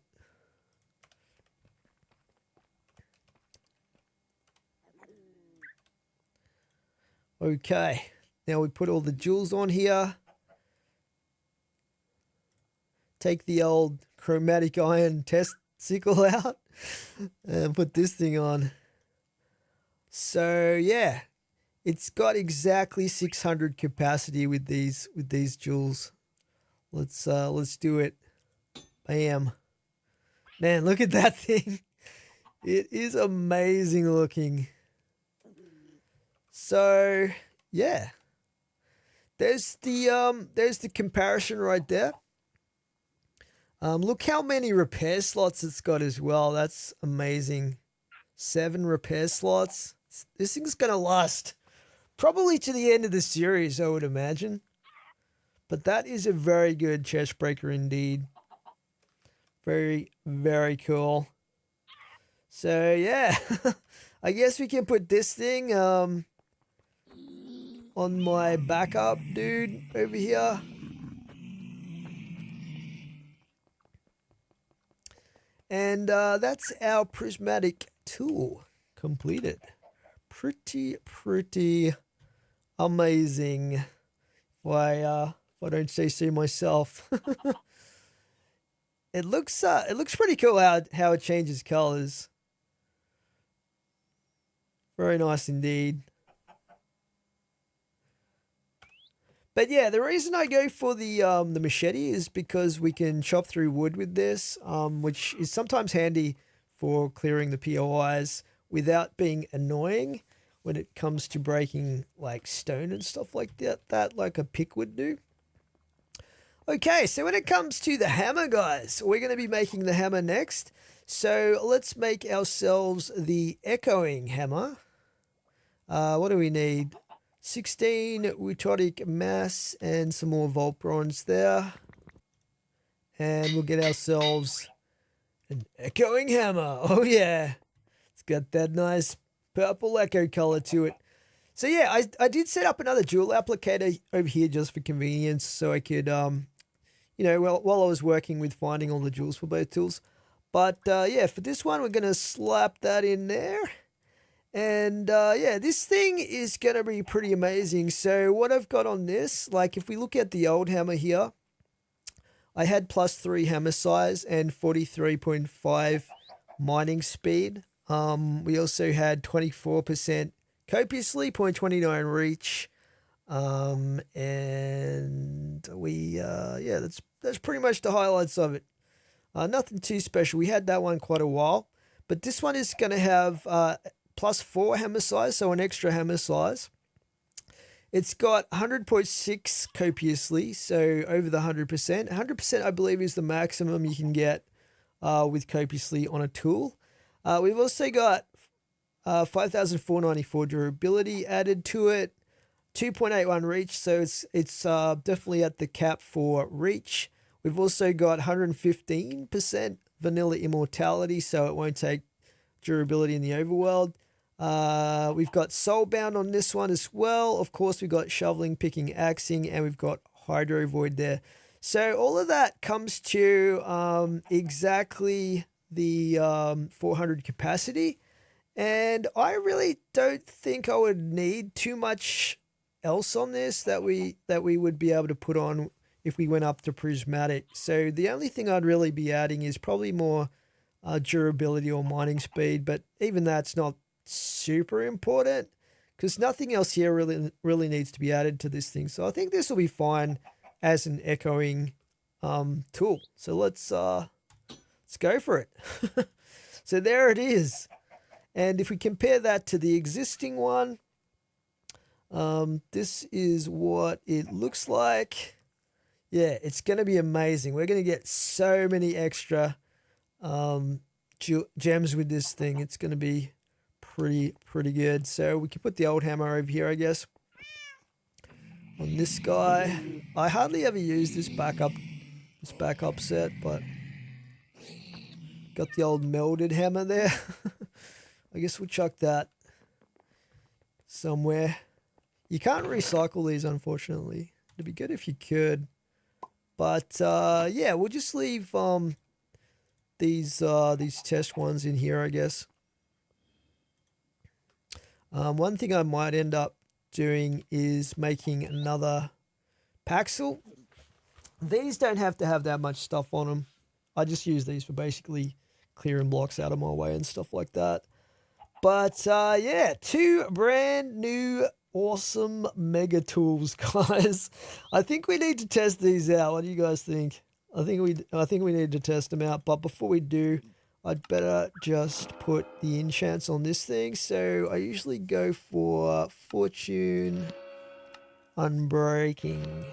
Okay. Now we put all the jewels on here. take the old chromatic iron test sickle out and put this thing on. So yeah, it's got exactly 600 capacity with these jewels. Let's do it. Bam. Man, look at that thing. It is amazing looking. So yeah, there's the comparison right there. Look how many repair slots it's got as well. That's amazing. 7 repair slots. This thing's gonna last probably to the end of the series, I would imagine. But that is a very good chest breaker indeed. Very, very cool. So yeah, I guess we can put this thing on my backup dude over here. And that's our prismatic tool completed. Pretty amazing. If I don't say so myself. It looks pretty cool how it changes colors. Very nice indeed. But yeah, the reason I go for the machete is because we can chop through wood with this, which is sometimes handy for clearing the POIs without being annoying when it comes to breaking like stone and stuff like that like a pick would do. Okay, so when it comes to the hammer, guys, we're going to be making the hammer next. So let's make ourselves the echoing hammer. What do we need? 16 Wutoric mass and some more Vault bronze there. And we'll get ourselves an echoing hammer. Oh yeah, it's got that nice purple echo color to it. So yeah, I did set up another jewel applicator over here just for convenience, so I could you know, while I was working with finding all the jewels for both tools. But yeah, for this one, we're going to slap that in there. And yeah, this thing is going to be pretty amazing. So what I've got on this, like if we look at the old hammer here, I had +3 hammer size and 43.5 mining speed. We also had 24% copiously, 0.29 reach. And we, yeah, that's pretty much the highlights of it. Nothing too special. We had that one quite a while, but this one is going to have +4 hammer size, so an extra hammer size. It's got 100.6 copiously, so over the 100%. 100% I believe is the maximum you can get with copiously on a tool. We've also got 5,494 durability added to it. 2.81 reach, so it's definitely at the cap for reach. We've also got 115% vanilla immortality, so it won't take durability in the overworld. We've got soulbound on this one as well. Of course, we've got shoveling, picking, axing, and we've got hydro void there. So all of that comes to exactly the 400 capacity, and I really don't think I would need too much else on this that we would be able to put on if we went up to prismatic. So the only thing I'd really be adding is probably more durability or mining speed, but even that's not super important because nothing else here really needs to be added to this thing. So I think this will be fine as an echoing tool. So let's go for it. So there it is. And if we compare that to the existing one, this is what it looks like. Yeah, it's going to be amazing. We're going to get so many extra gems with this thing. It's going to be pretty good. So we can put the old hammer over here, I guess, on this guy. I hardly ever use this backup set, but got the old melded hammer there. I guess we'll chuck that somewhere. You can't recycle these, unfortunately. It'd be good if you could. But yeah, we'll just leave these test ones in here, I guess. One thing I might end up doing is making another Paxel. These don't have to have that much stuff on them. I just use these for basically clearing blocks out of my way and stuff like that. But yeah, 2 brand new awesome mega tools, guys. I think we need to test these out. What do you guys think? I think we need to test them out. But before we do, I'd better just put the enchants on this thing. So I usually go for Fortune Unbreaking.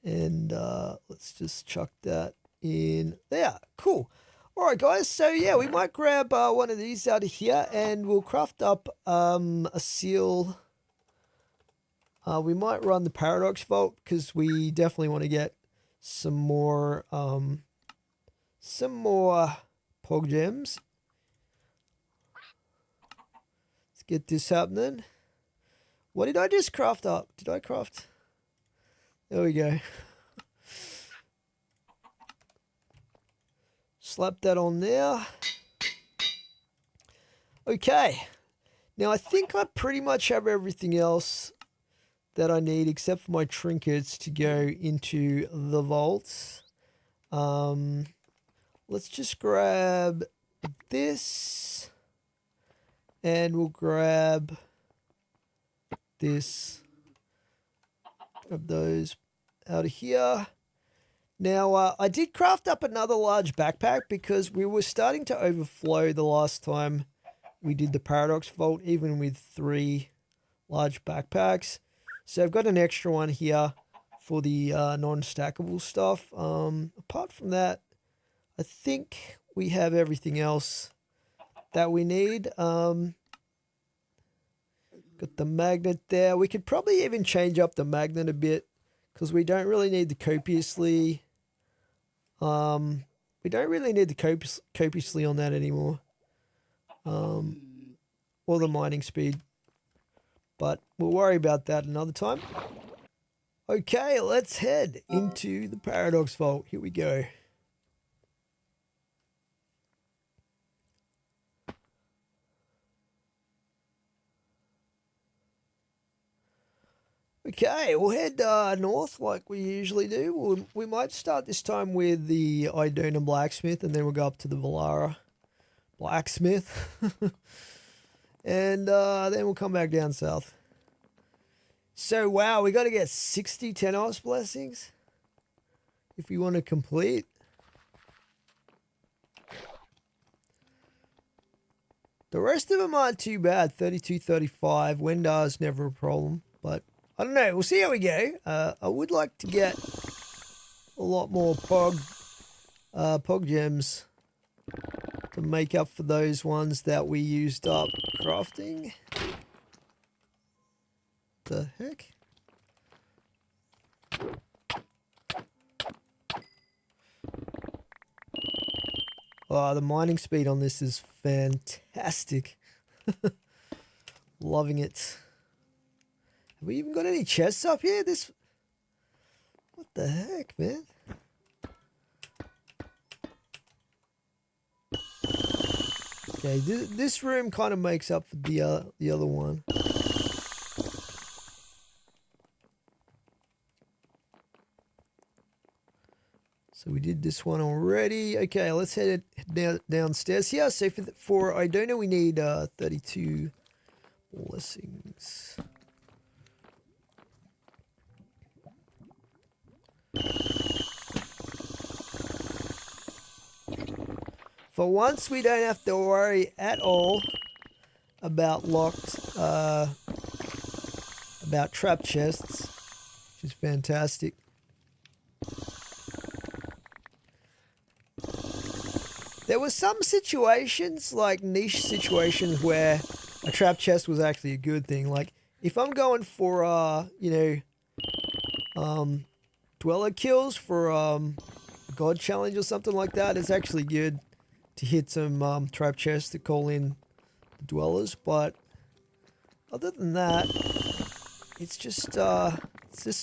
And let's just chuck that in there. Cool. All right, guys. So yeah, we might grab one of these out of here, and we'll craft up a seal. We might run the Paradox Vault because we definitely want to get some more Pog gems. Let's get this happening. What did I just craft up? Did I craft? There we go. Slap that on there. Okay. Now I think I pretty much have everything else that I need except for my trinkets to go into the vaults. Let's just grab this. And we'll grab this. Grab those out of here. Now, I did craft up another large backpack because we were starting to overflow the last time we did the Paradox Vault, even with 3 large backpacks. So I've got an extra one here for the non-stackable stuff. Apart from that, I think we have everything else that we need. Got the magnet there. We could probably even change up the magnet a bit because we don't really need the copiously. We don't really need the copiously on that anymore. Or the mining speed. But we'll worry about that another time. Okay, let's head into the Paradox Vault. Here we go. Okay, we'll head north like we usually do. We might start this time with the Idona Blacksmith, and then we'll go up to the Valara Blacksmith. And then we'll come back down south. So, wow, we got to get 60 Tenos blessings if we want to complete. The rest of them aren't too bad. 32, 35. Wendar's never a problem, but I don't know. We'll see how we go. I would like to get a lot more Pog gems to make up for those ones that we used up crafting. The heck? Oh, the mining speed on this is fantastic. Loving it. Have we even got any chests up here? What the heck, man? Okay, this room kind of makes up for the other one. So we did this one already. Okay, let's head downstairs here. So for Idona, we need 32 blessings. For once, we don't have to worry at all about about trap chests, which is fantastic. There were some situations, like niche situations, where a trap chest was actually a good thing. Like, if I'm going for, dweller kills for God challenge or something like that, it's actually good to hit some trap chests to call in the dwellers. But other than that, it's just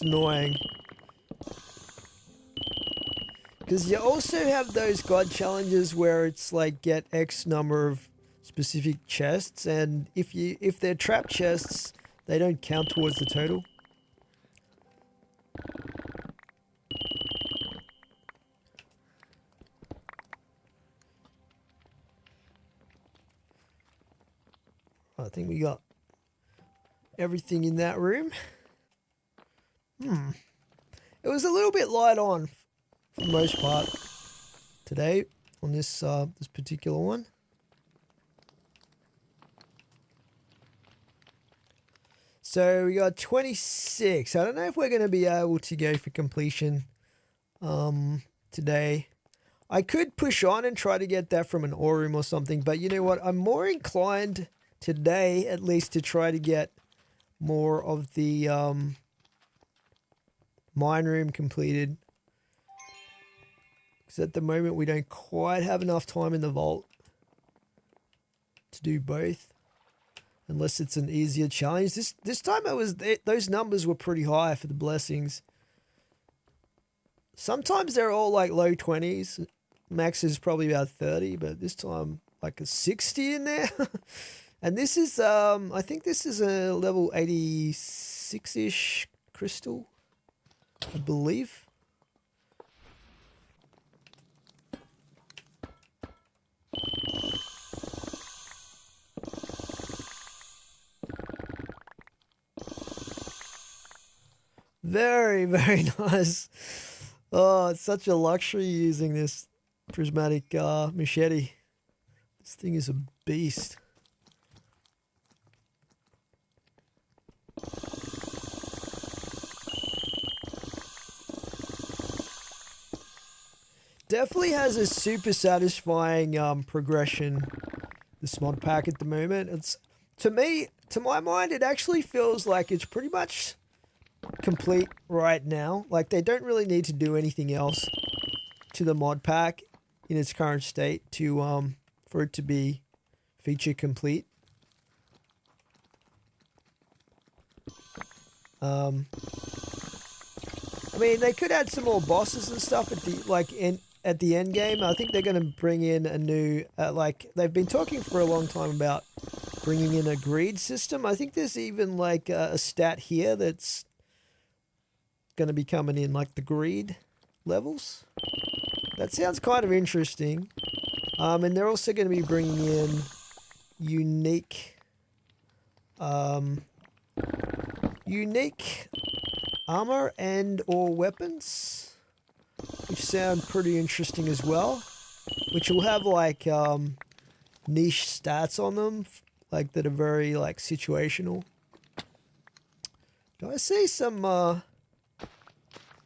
annoying. Because you also have those God challenges where it's like get X number of specific chests, and if they're trap chests, they don't count towards the total. I think we got everything in that room. It was a little bit light on for the most part today on this this particular one. So we got 26. I don't know if we're going to be able to go for completion today. I could push on and try to get that from an ore room or something, but you know what? I'm more inclined today, at least, to try to get more of the mine room completed. Because at the moment we don't quite have enough time in the vault to do both. Unless it's an easier challenge. This time those numbers were pretty high for the blessings. Sometimes they're all like low 20s. Max is probably about 30, but this time like a 60 in there. And this is I think this is a level 86-ish crystal, I believe. Very, very nice. Oh, it's such a luxury using this prismatic machete. This thing is a beast. Definitely has a super satisfying progression, this mod pack at the moment. It's, to me, to my mind, it actually feels like it's pretty much complete right now. Like they don't really need to do anything else to the mod pack in its current state to for it to be feature complete. I mean, they could add some more bosses and stuff at the at the end game. I think they're going to bring in a new like they've been talking for a long time about bringing in a greed system. I think there's even like a stat here that's going to be coming in, like the greed levels. That sounds kind of interesting. And they're also going to be bringing in unique armor and or weapons, which sound pretty interesting as well, which will have like niche stats on them, like that are very like situational. Do I see some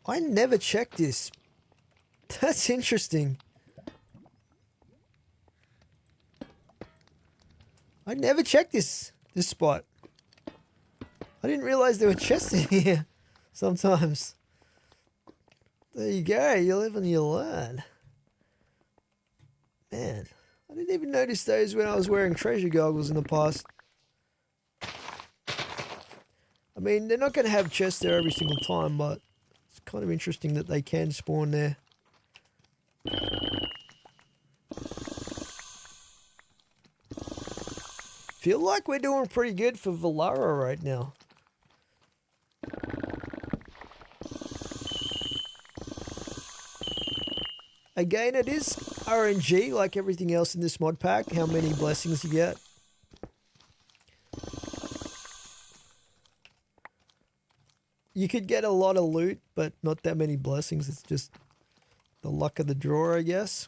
I never checked this. That's interesting. I never checked this spot. I didn't realize there were chests in here sometimes. There you go. You live and you learn. Man, I didn't even notice those when I was wearing treasure goggles in the past. I mean, they're not going to have chests there every single time, but it's kind of interesting that they can spawn there. Feel like we're doing pretty good for Valara right now. Again, it is RNG like everything else in this mod pack, how many blessings you get. You could get a lot of loot, but not that many blessings. It's just the luck of the draw, I guess.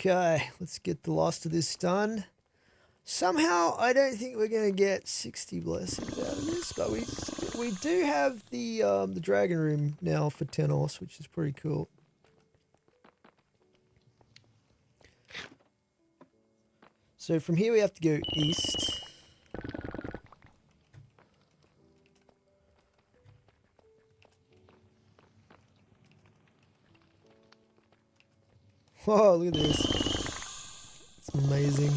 Okay, let's get the last of this done. Somehow, I don't think we're going to get 60 blessings out of this, but we do have the dragon room now for Tenos, which is pretty cool. So from here we have to go east. Oh, look at this. It's amazing.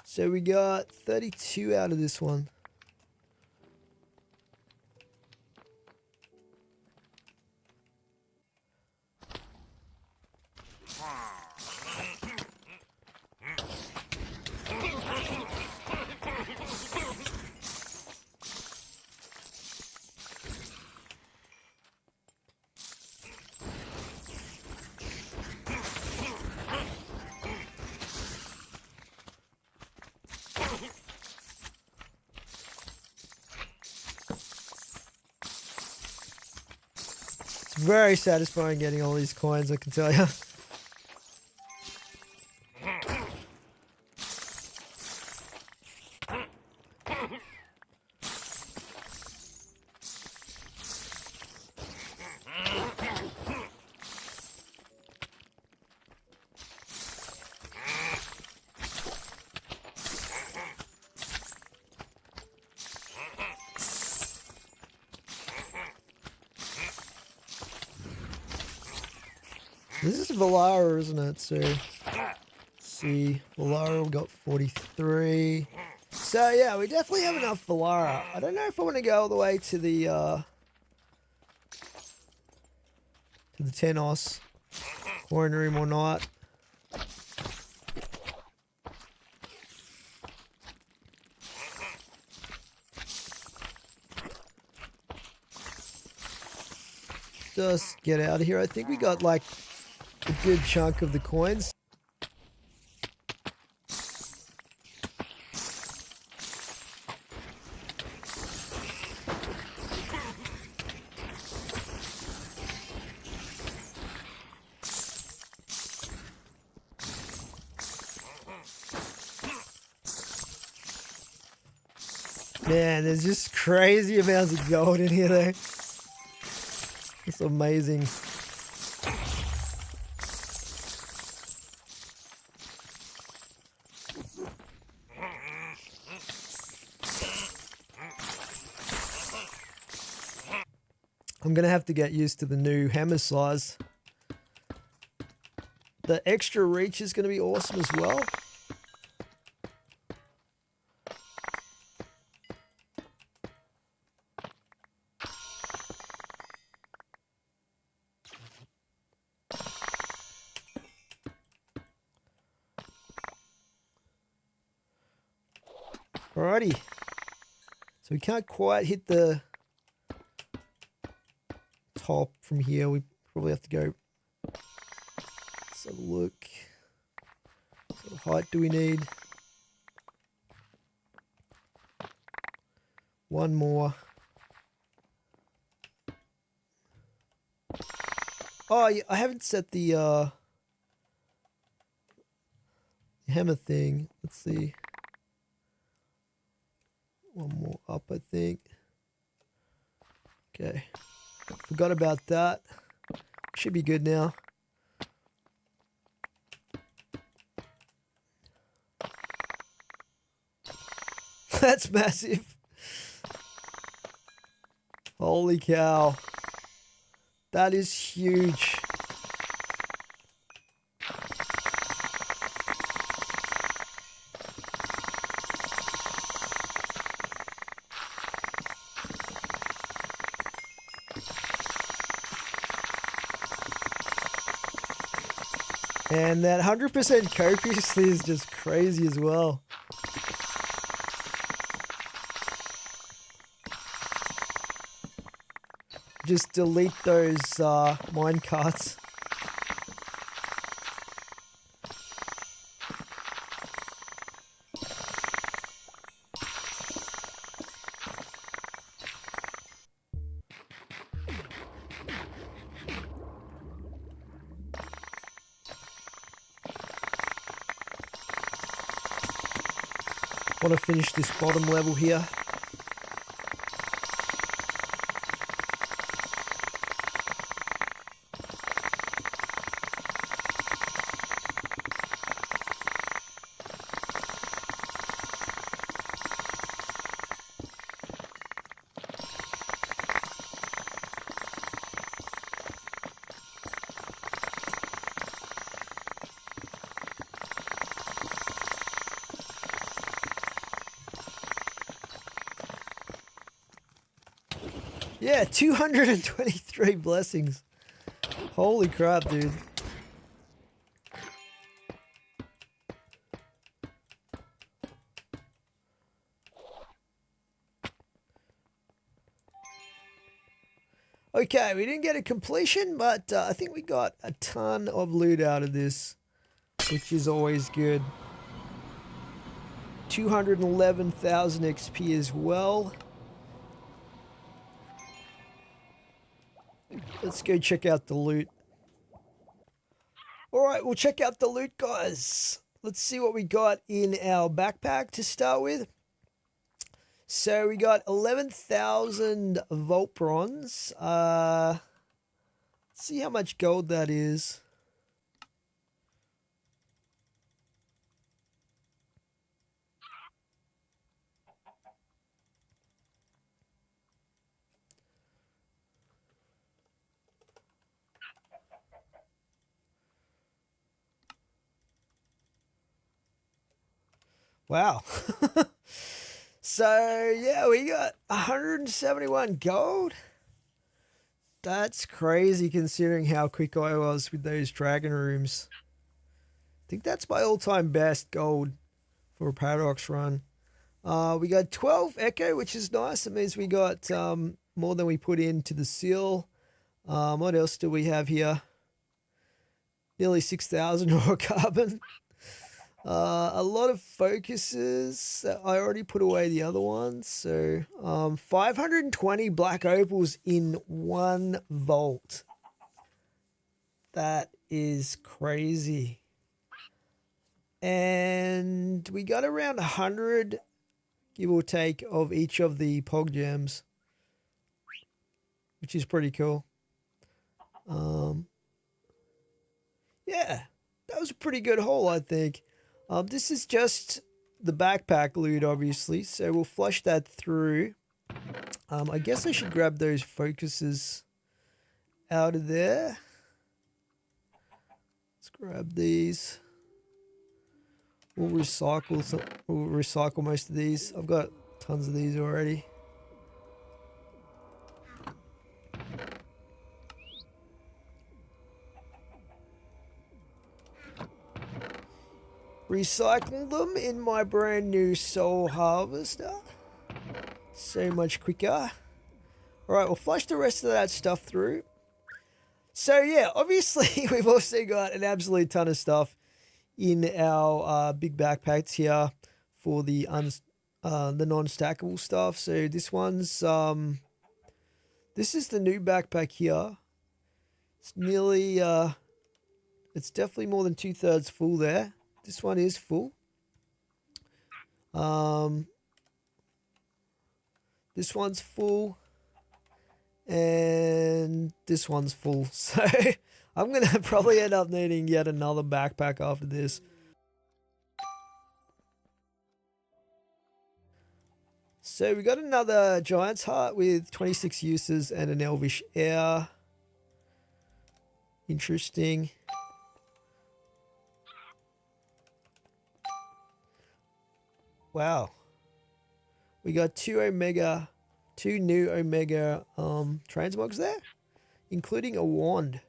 So we got 32 out of this one. It's very satisfying getting all these coins, I can tell you. This is Valara, isn't it? So, let's see. Valara, we got 43. So, yeah, we definitely have enough Valara. I don't know if I want to go all the way to the Tenos coin room or not. Just get out of here. I think we got like a good chunk of the coins. Man, there's just crazy amounts of gold in here though. It's amazing. I'm gonna have to get used to the new hammer size. The extra reach is gonna be awesome as well. Alrighty. So we can't quite hit the top from here. We probably have to go. Let's have a look. What sort of height do we need? One more. Oh, yeah, I haven't set the hammer thing. Let's see. One more up, I think. Okay. Forgot about that. Should be good now. That's massive. Holy cow. That is huge. And that 100% copiously is just crazy as well. Just delete those mine carts. Want to finish this bottom level here. Yeah, 223 blessings. Holy crap, dude. Okay, we didn't get a completion, but I think we got a ton of loot out of this, which is always good. 211,000 XP as well. Let's go check out the loot. Alright, we'll check out the loot, guys. Let's see what we got in our backpack to start with. So we got 11,000 Vault Bronze. Let's see how much gold that is. Wow. So, yeah, we got 171 gold. That's crazy considering how quick I was with those dragon rooms. I think that's my all-time best gold for a Paradox run. We got 12 Echo, which is nice. It means we got more than we put into the seal. What else do we have here? Nearly 6,000 raw carbon. A lot of focuses. I already put away the other ones. So 520 black opals in one vault. That is crazy. And we got around 100, give or take, of each of the pog gems, which is pretty cool. Yeah, that was a pretty good haul, I think. This is just the backpack loot, obviously, so we'll flush that through. I guess I should grab those focuses out of there. Let's grab these. We'll recycle most of these. I've got tons of these already. Recycle them in my brand new soul harvester. So much quicker. Alright, we'll flush the rest of that stuff through. So yeah, obviously we've also got an absolute ton of stuff in our big backpacks here for the non-stackable stuff. So this one's this is the new backpack here. It's nearly it's definitely more than 2/3 full there. This one is full. This one's full. And this one's full. So I'm going to probably end up needing yet another backpack after this. So we got another Giant's Heart with 26 uses and an Elvish Air. Interesting. Wow. We got two new Omega transmogs there, including a wand.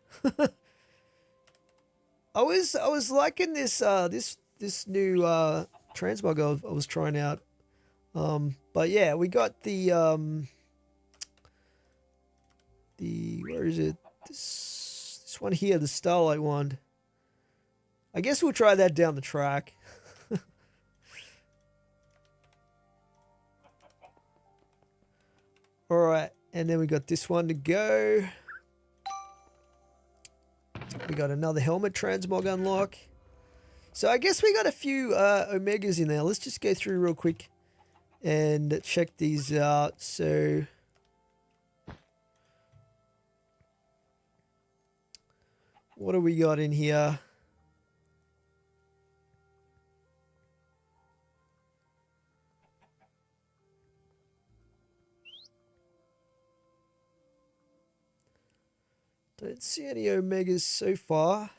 I was liking this this new transmog I was trying out. But yeah, we got the where is it? This one here, the Starlight wand. I guess we'll try that down the track. Alright, and then we got this one to go. We got another helmet transmog unlock. So I guess we got a few Omegas in there. Let's just go through real quick and check these out. So what do we got in here? Don't see any Omegas so far.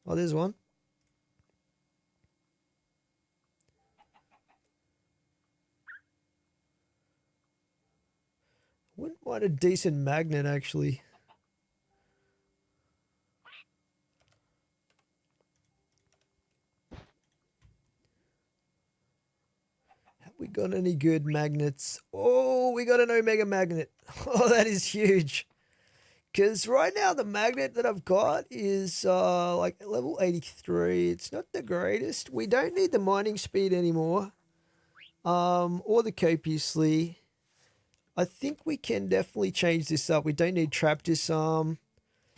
Oh, there's one. find a decent magnet actually. Have we got any good magnets? Oh, we got an Omega magnet. Oh, that is huge. Because right now the magnet that I've got is like level 83. It's not the greatest. We don't need the mining speed anymore. Or the copiously. I think we can definitely change this up. We don't need trap disarm.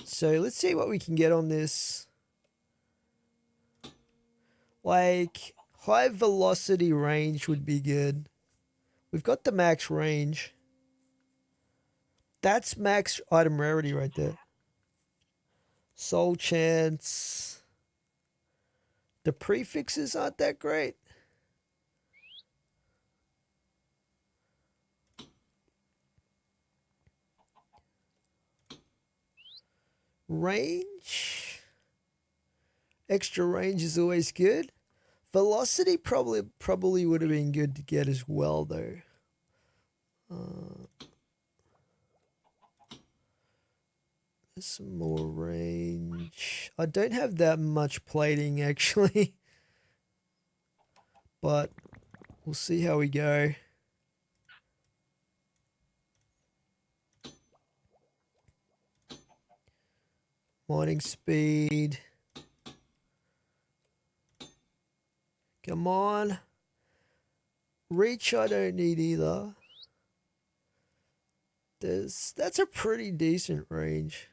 So let's see what we can get on this. Like high velocity range would be good. We've got the max range. That's max item rarity right there. Soul chance. The prefixes aren't that great. Range. Extra range is always good. Velocity probably would have been good to get as well though. There's some more range. I don't have that much plating actually. But we'll see how we go. Mining speed. Come on. Reach I don't need either. That's a pretty decent range.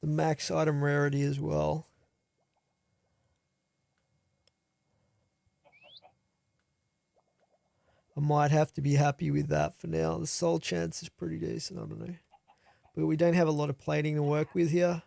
The max item rarity as well. I might have to be happy with that for now. The soul chance is pretty decent, I don't know. But we don't have a lot of plating to work with here.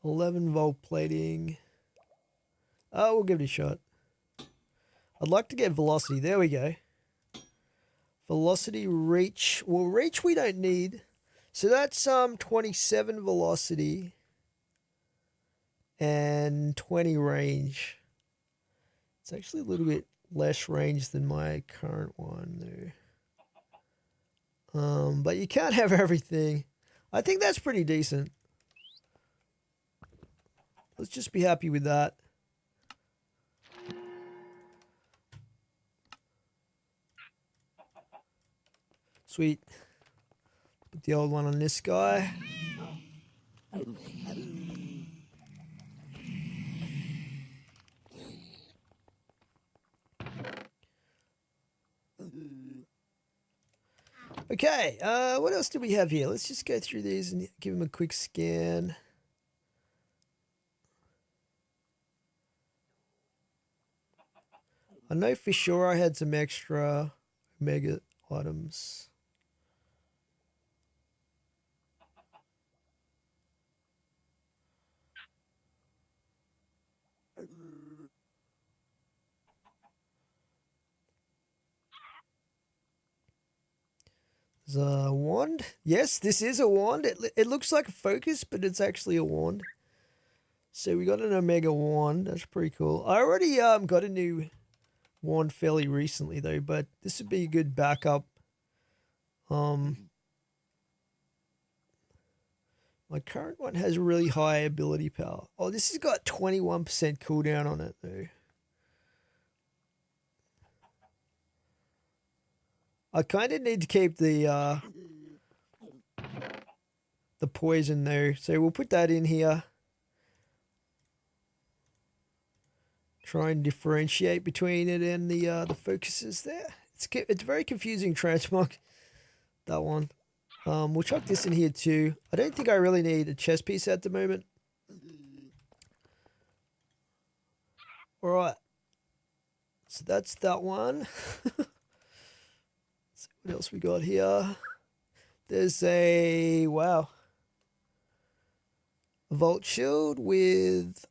$11 plating. Oh, we'll give it a shot. I'd like to get velocity. There we go. Velocity, reach. Well, reach we don't need. So that's 27 velocity and 20 range. It's actually a little bit less range than my current one there. But you can't have everything. I think that's pretty decent. Let's just be happy with that. Sweet. Put the old one on this guy. Okay, what else do we have here? Let's just go through these and give them a quick scan. I know for sure I had some extra Omega items. There's a wand. Yes, this is a wand. It looks like a focus, but it's actually a wand. So we got an Omega wand. That's pretty cool. I already got a new wand fairly recently though, but this would be a good backup. My current one has really high ability power. Oh, this has got 21% cooldown on it though. I kind of need to keep the poison though, so we'll put that in here. Try and differentiate between it and the focuses there. It's very confusing transmog, that one. We'll chuck this in here too. I don't think I really need a chest piece at the moment. All right. So that's that one. See what else we got here. There's a, wow. A Vault Shield with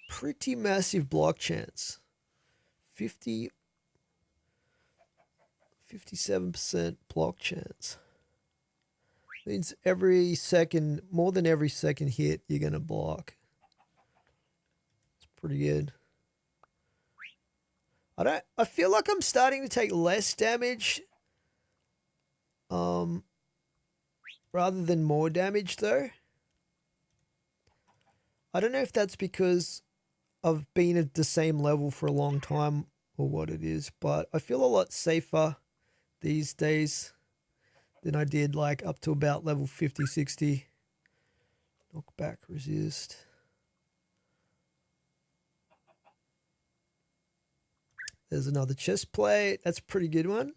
pretty massive block chance. 50 57% block chance. Means every second, more than every second hit, you're going to block. It's pretty good. I feel like I'm starting to take less damage rather than more damage though. I don't know if that's because I've been at the same level for a long time or what it is, but I feel a lot safer these days than I did like up to about level 50, 60. Knockback resist. There's another chest plate. That's a pretty good one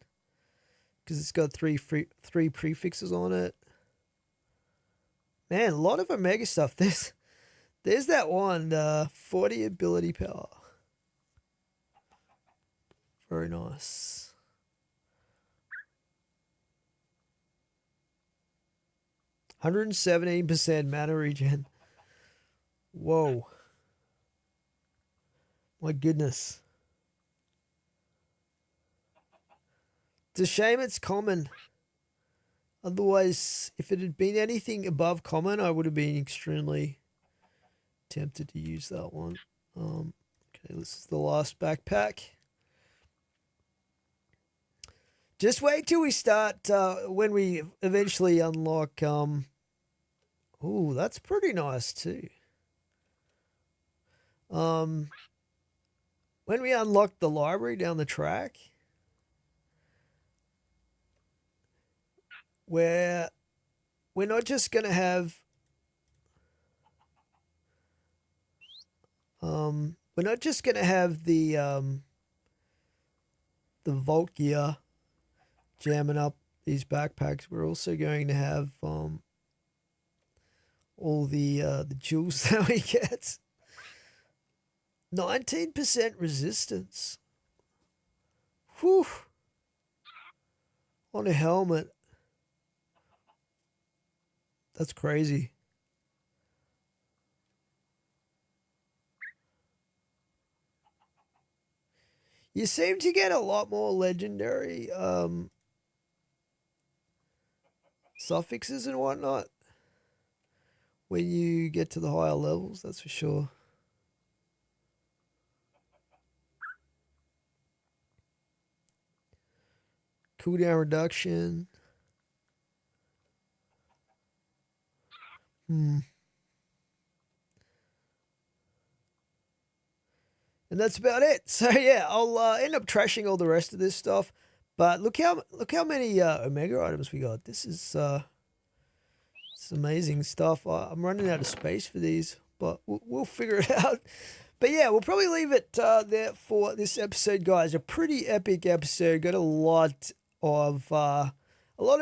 because it's got three prefixes on it. Man, a lot of Omega stuff. There's that one, 40 ability power. Very nice. %117% mana regen. Whoa. My goodness. It's a shame it's common. Otherwise, if it had been anything above common, I would have been extremely tempted to use that one. Okay, this is the last backpack. Just wait till we start, when we eventually unlock, ooh, that's pretty nice too. When we unlock the library down the track, where we're not just going to have the vault gear jamming up these backpacks. We're also going to have all the jewels that we get. 19% resistance. Whew. On a helmet. That's crazy. You seem to get a lot more legendary suffixes and whatnot when you get to the higher levels, that's for sure. Cooldown reduction. And that's about it. So yeah, I'll end up trashing all the rest of this stuff. But look how many Omega items we got. This is amazing stuff. I'm running out of space for these, but we'll figure it out. But yeah, we'll probably leave it there for this episode, guys. A pretty epic episode. Got a lot of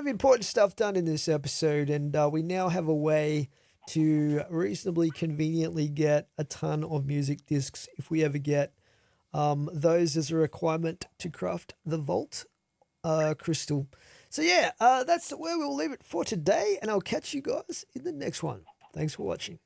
important stuff done in this episode, and we now have a way to reasonably conveniently get a ton of music discs if we ever get those as a requirement to craft the Vault crystal. So yeah, that's where we'll leave it for today, and I'll catch you guys in the next one. Thanks for watching.